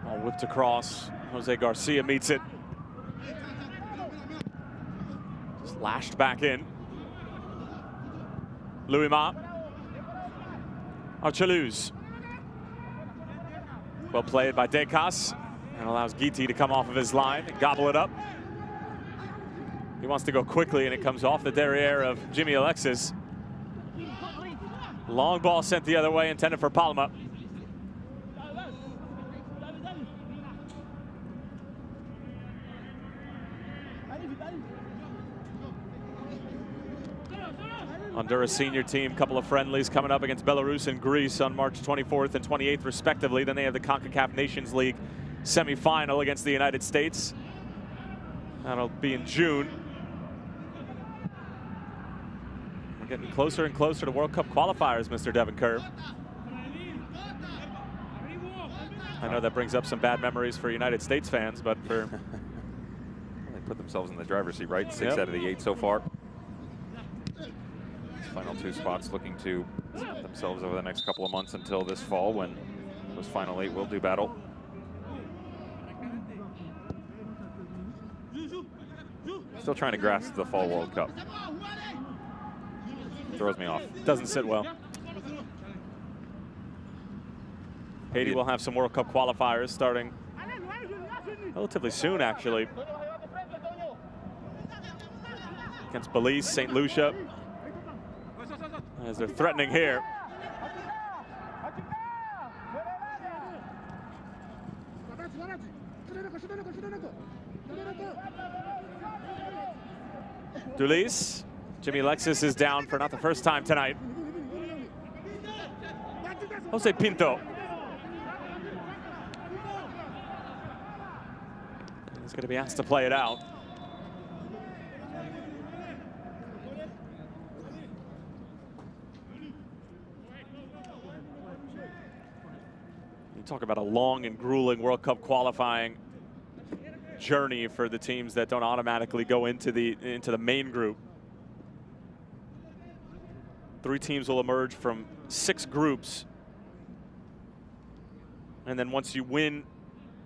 Ball whipped across. Jose Garcia meets it. Just lashed back in. Louis Ma. Archeluz. Well played by Decas. And allows Guiti to come off of his line and gobble it up. He wants to go quickly, and it comes off the derriere of Jimmy Alexis. Long ball sent the other way, intended for Palma. Honduras senior team, couple of friendlies coming up against Belarus and Greece on March 24th and 28th respectively. Then they have the Concacaf Nations League semifinal against the United States. That'll be in June. We're getting closer and closer to World Cup qualifiers, Mr. Devin Kerr. I know that brings up some bad memories for United States fans, but for... They put themselves in the driver's seat, right? 6 out of the 8 so far. Final 2 spots looking to set themselves over the next couple of months until this fall when those final 8 will do battle. Still trying to grasp the fall World Cup. Throws me off. Doesn't sit well. Haiti will have some World Cup qualifiers starting relatively soon, actually. Against Belize, St. Lucia. As they're threatening here. Dulis. Jimmy Alexis is down for not the first time tonight. Jose Pinto. He's going to be asked to play it out. You talk about a long and grueling World Cup qualifying journey for the teams that don't automatically go into the main group. 3 teams will emerge from 6 groups. And then once you win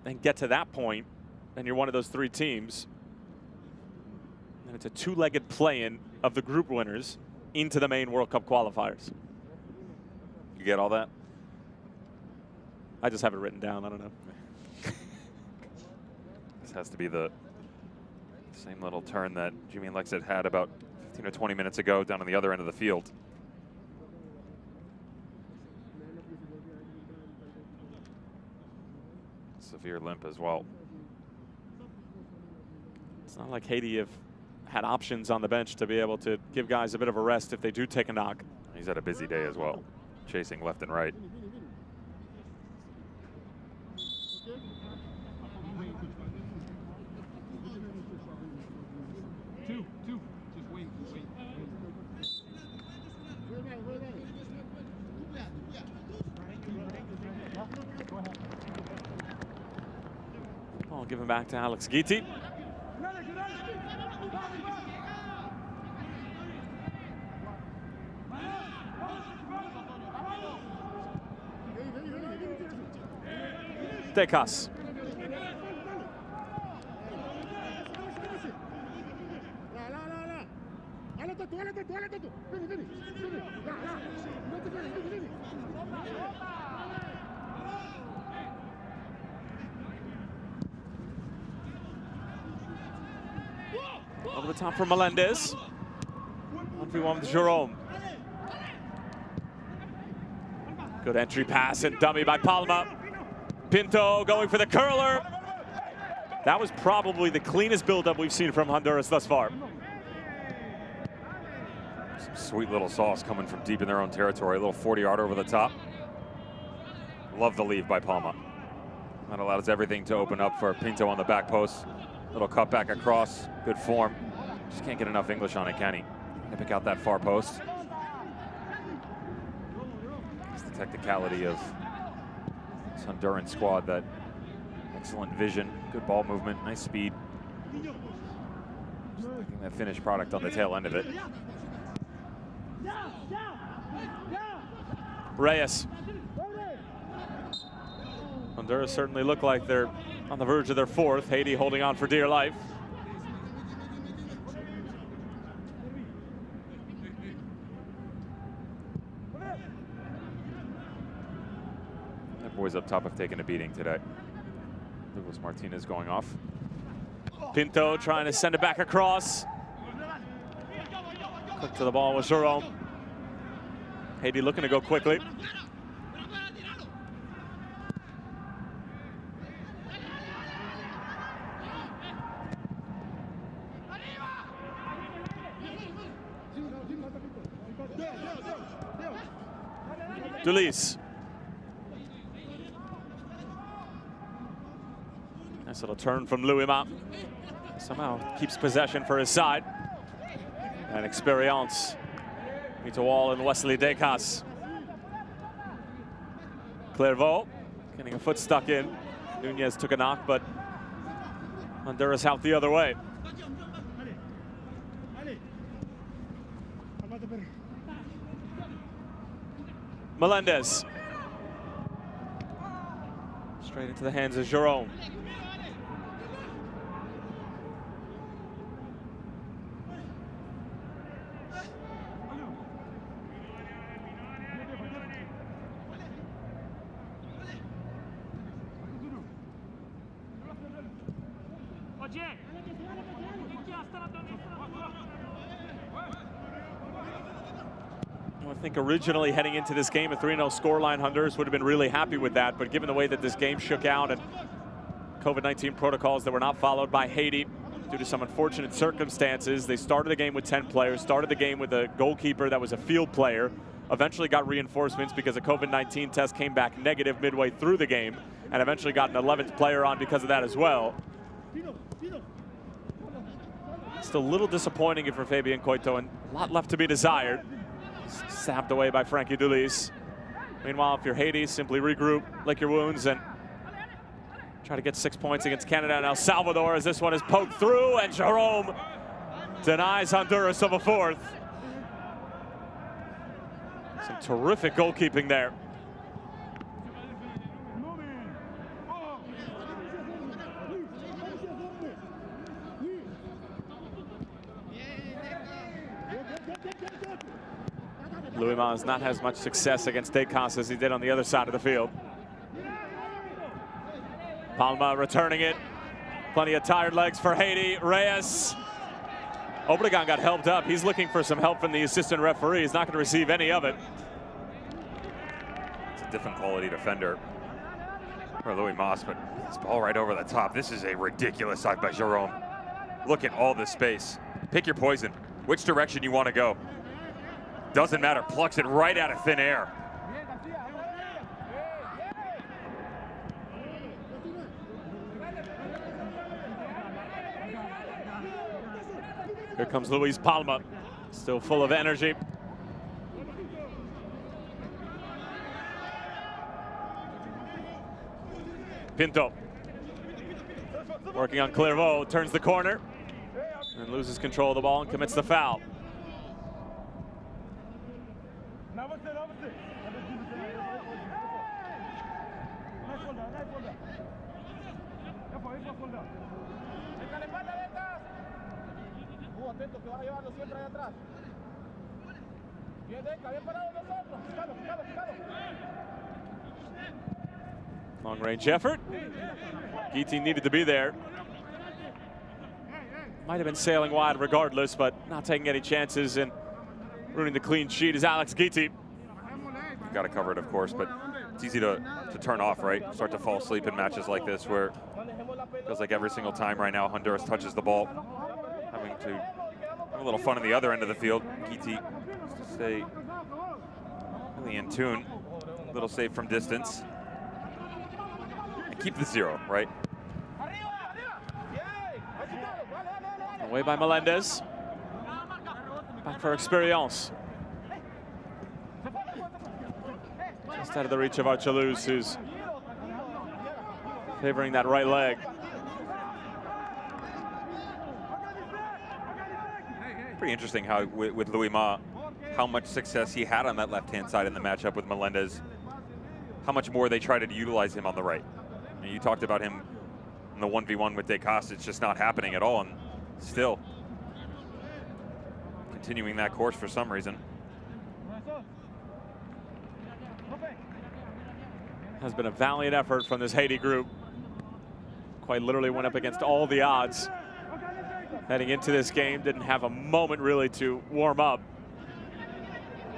and get to that point, and you're one of those 3 teams, and it's a 2-legged play-in of the group winners into the main World Cup qualifiers. You get all that? I just have it written down, I don't know. This has to be the same little turn that Jimmy Alexis had about 15 or 20 minutes ago down on the other end of the field. Severe limp as well. It's not like Haiti have had options on the bench to be able to give guys a bit of a rest if they do take a knock. He's had a busy day as well, chasing left and right. Ball given back to Alex Guiti. Decas. Over the top for Melendez. 1v1 with Jerome. Good entry pass and dummy by Palma. Pinto going for the curler. That was probably the cleanest buildup we've seen from Honduras thus far. Some sweet little sauce coming from deep in their own territory. A little 40-yarder over the top. Love the leave by Palma. That allows everything to open up for Pinto on the back post. Little cut back across. Good form. Just can't get enough English on it, can he? Can pick out that far post. It's the technicality of this Honduran squad. That excellent vision, good ball movement, nice speed. Just looking at that finished product on the tail end of it. Reyes. Honduras certainly look like they're on the verge of their fourth. Haiti holding on for dear life. That boys up top have taken a beating today. Lucas Martinez going off. Pinto trying to send it back across. Quick to the ball with Jerome. Haiti looking to go quickly. Dulis. Nice little turn from Louima. Somehow keeps possession for his side. And Experience. Meets a wall and Wesley Decas. Clairvaux getting a foot stuck in. Nunez took a knock, but Honduras out the other way. Melendez. Straight into the hands of Jerome. I think originally heading into this game, a 3-0 scoreline, Honduras would have been really happy with that. But given the way that this game shook out and COVID-19 protocols that were not followed by Haiti due to some unfortunate circumstances, they started the game with 10 players, started the game with a goalkeeper that was a field player, eventually got reinforcements because a COVID-19 test came back negative midway through the game, and eventually got an 11th player on because of that as well. Still a little disappointing for Fabian Coito, and a lot left to be desired. Sapped away by Frankie Dulis. Meanwhile, if you're Haiti, simply regroup, lick your wounds, and try to get 6 points against Canada and El Salvador, as this one is poked through, and Jerome denies Honduras of a fourth. Some terrific goalkeeping there. Louima has not had as much success against Decas as he did on the other side of the field. Palma returning it. Plenty of tired legs for Haiti. Reyes. Obregon got helped up. He's looking for some help from the assistant referee. He's not going to receive any of it. It's a different quality defender for Louis Mas, but this ball right over the top. This is a ridiculous side by Jerome. Look at all this space. Pick your poison. Which direction you want to go. Doesn't matter, plucks it right out of thin air. Here comes Luis Palma, still full of energy. Pinto, working on Clairvaux, turns the corner, and loses control of the ball and commits the foul. Long range effort. Haiti needed to be there. Might have been sailing wide regardless, but not taking any chances and ruining the clean sheet is Alex Haiti. You've got to cover it, of course, but it's easy to turn off, right? Start to fall asleep in matches like this where it feels like every single time right now Honduras touches the ball, having to have a little fun on the other end of the field. Haiti to stay really in tune, a little safe from distance. And keep the 0, right? Away by Melendez. Back for Experience. Just out of the reach of Archaluz, who's favoring that right leg. Pretty interesting how with Louis Ma, how much success he had on that left-hand side in the matchup with Melendez. How much more they try to utilize him on the right. And you talked about him in the 1v1 with De Costa. It's just not happening at all. And still continuing that course for some reason. Has been a valiant effort from this Haiti group. Quite literally went up against all the odds. Heading into this game, didn't have a moment really to warm up.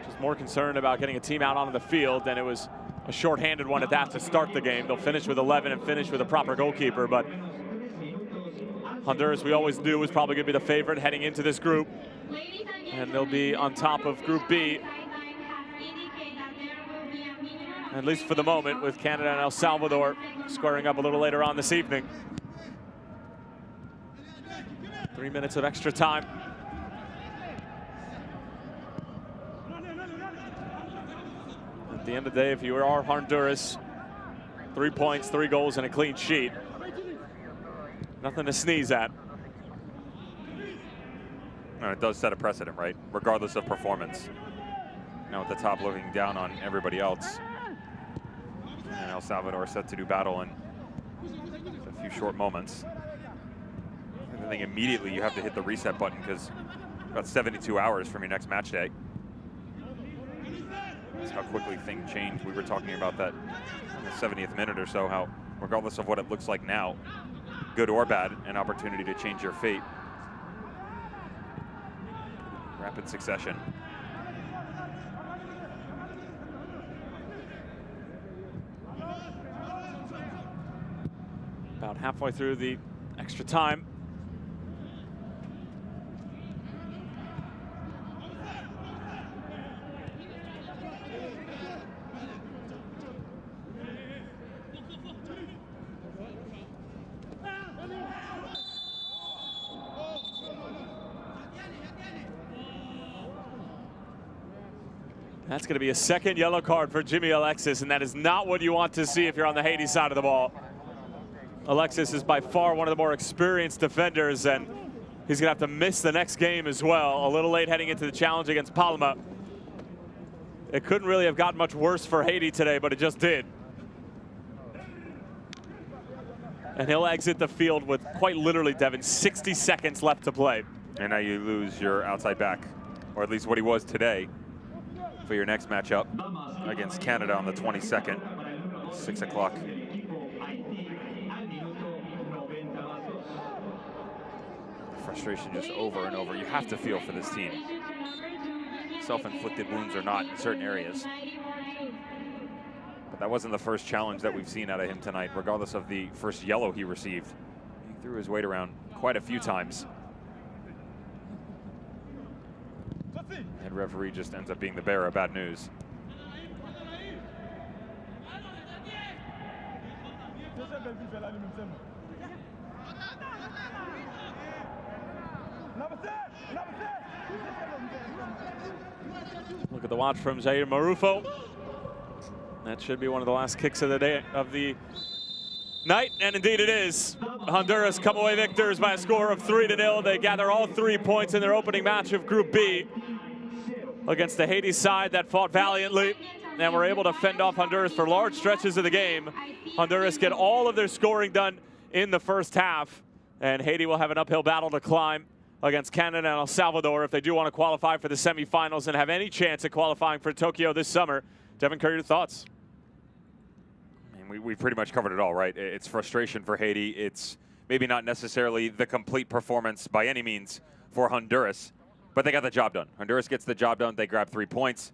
Just more concerned about getting a team out onto the field, and it was a shorthanded one at that to start the game. They'll finish with 11 and finish with a proper goalkeeper, but Honduras, we always knew, was probably going to be the favorite heading into this group. And they'll be on top of Group B, at least for the moment, with Canada and El Salvador squaring up a little later on this evening. 3 minutes of extra time. At the end of the day, if you are Honduras, 3 points, 3 goals, and a clean sheet. Nothing to sneeze at. No, it does set a precedent, right? Regardless of performance. Now at the top looking down on everybody else. And El Salvador set to do battle in a few short moments. I think immediately you have to hit the reset button because about 72 hours from your next match day. That's how quickly things change. We were talking about that in the 70th minute or so, how regardless of what it looks like now, good or bad, an opportunity to change your fate. Rapid succession. About halfway through the extra time. That's going to be a second yellow card for Jimmy Alexis, and that is not what you want to see if you're on the Haiti side of the ball. Alexis is by far one of the more experienced defenders, and he's going to have to miss the next game as well. A little late heading into the challenge against Palma. It couldn't really have gotten much worse for Haiti today, but it just did. And he'll exit the field with quite literally, Devin, 60 seconds left to play. And now you lose your outside back, or at least what he was today, for your next matchup against Canada on the 22nd, 6 o'clock. Frustration just over and over. You have to feel for this team. Self-inflicted wounds or not in certain areas. But that wasn't the first challenge that we've seen out of him tonight, regardless of the first yellow he received. He threw his weight around quite a few times. And referee just ends up being the bearer of bad news. Look at the watch from Jair Marufo. That should be one of the last kicks of the day, of the night, and indeed it is. Honduras come away victors by a score of 3-0. They gather all 3 points in their opening match of Group B against the Haiti side that fought valiantly and were able to fend off Honduras for large stretches of the game. Honduras get all of their scoring done in the first half, and Haiti will have an uphill battle to climb against Canada and El Salvador if they do want to qualify for the semifinals and have any chance at qualifying for Tokyo this summer. Devin Kerr, your thoughts? I mean, we pretty much covered it all, right? It's frustration for Haiti. It's maybe not necessarily the complete performance by any means for Honduras, but they got the job done. Honduras gets the job done. They grab 3 points.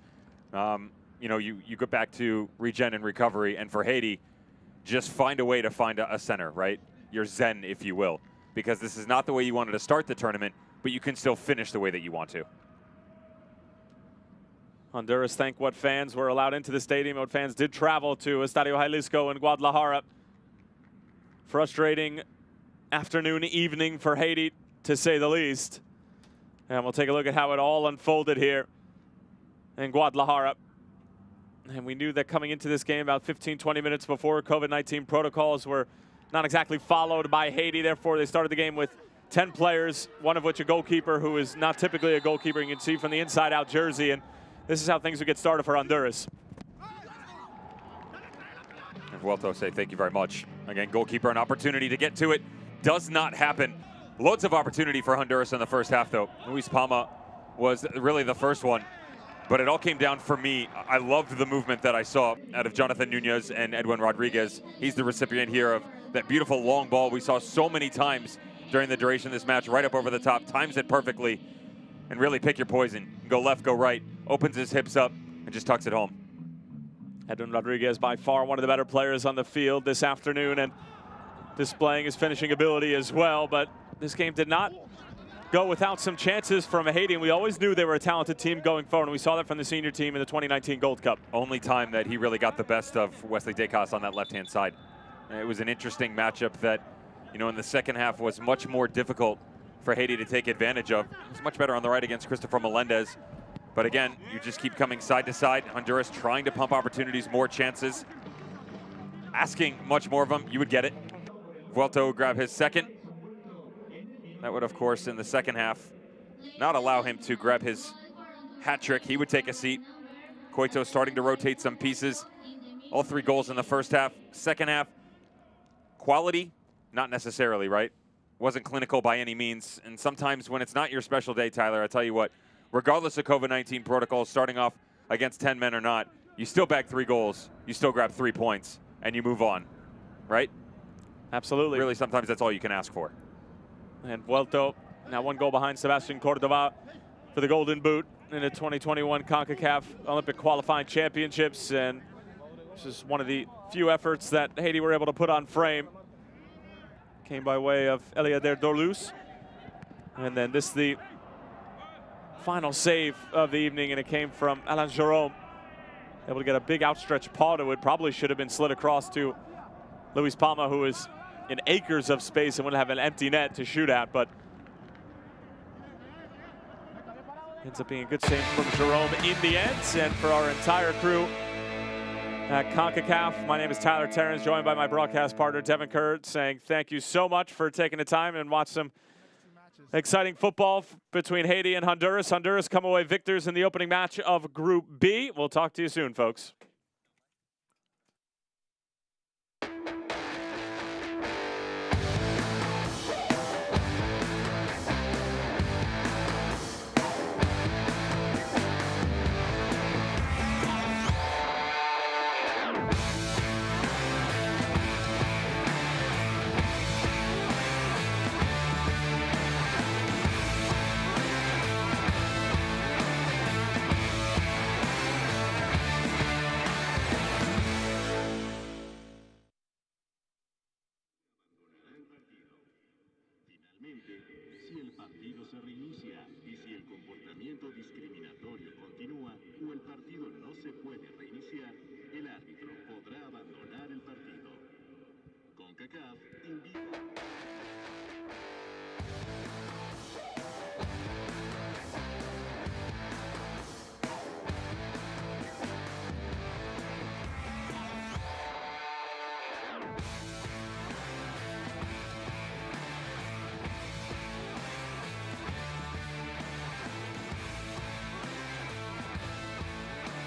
You know, you go back to regen and recovery, and for Haiti, just find a way to find a center, right? Your zen, if you will, because this is not the way you wanted to start the tournament, but you can still finish the way that you want to. Honduras thank what fans were allowed into the stadium, what fans did travel to Estadio Jalisco in Guadalajara. Frustrating afternoon, evening for Haiti, to say the least. And we'll take a look at how it all unfolded here in Guadalajara. And we knew that coming into this game about 15, 20 minutes before, COVID-19 protocols were not exactly followed by Haiti. Therefore, they started the game with 10 players, one of which a goalkeeper who is not typically a goalkeeper. You can see from the inside-out jersey. And this is how things would get started for Honduras. And Vuelto say thank you very much. Again, goalkeeper, an opportunity to get to it. Does not happen. Loads of opportunity for Honduras in the first half, though. Luis Palma was really the first one. But it all came down for me. I loved the movement that I saw out of Jonathan Nunez and Edwin Rodriguez. He's the recipient here of that beautiful long ball we saw so many times during the duration of this match, right up over the top, times it perfectly, and really pick your poison. Go left, go right, opens his hips up, and just tucks it home. Edwin Rodriguez, by far one of the better players on the field this afternoon, and displaying his finishing ability as well. But this game did not go without some chances from Haiti, and we always knew they were a talented team going forward, and we saw that from the senior team in the 2019 Gold Cup. Only time that he really got the best of Wesley Decas on that left-hand side. It was an interesting matchup that, you know, in the second half was much more difficult for Haiti to take advantage of. It was much better on the right against Christopher Melendez. But again, you just keep coming side to side. Honduras trying to pump opportunities, more chances. Asking much more of them, you would get it. Vuelto would grab his second. That would, of course, in the second half, not allow him to grab his hat trick. He would take a seat. Coito starting to rotate some pieces. All 3 goals in the first half. Second half, quality, not necessarily, right? Wasn't clinical by any means. And sometimes when it's not your special day, Tyler, I tell you what, regardless of COVID-19 protocols, starting off against 10 men or not, you still bag 3 goals, you still grab 3 points, and you move on, right? Absolutely. Really, sometimes that's all you can ask for. And Vuelto now 1 goal behind Sebastian Cordova for the Golden Boot in the 2021 Concacaf Olympic Qualifying Championships. And this is one of the few efforts that Haiti were able to put on frame. Came by way of Eliader Dorlus. And then this is the final save of the evening, and it came from Alain Jerome. Able to get a big outstretched paw to it. Probably should have been slid across to Luis Palma, who is in acres of space and would have an empty net to shoot at, but ends up being a good save from Jerome in the end. And for our entire crew at CONCACAF, my name is Tyler Terrence, joined by my broadcast partner Devin Kerr, saying thank you so much for taking the time and watch some exciting football between Haiti and Honduras. Honduras come away victors in the opening match of Group B. We'll talk to you soon, folks. Si el partido se reinicia y si el comportamiento discriminatorio continúa o el partido no se puede reiniciar, el árbitro podrá abandonar el partido. Concacaf invita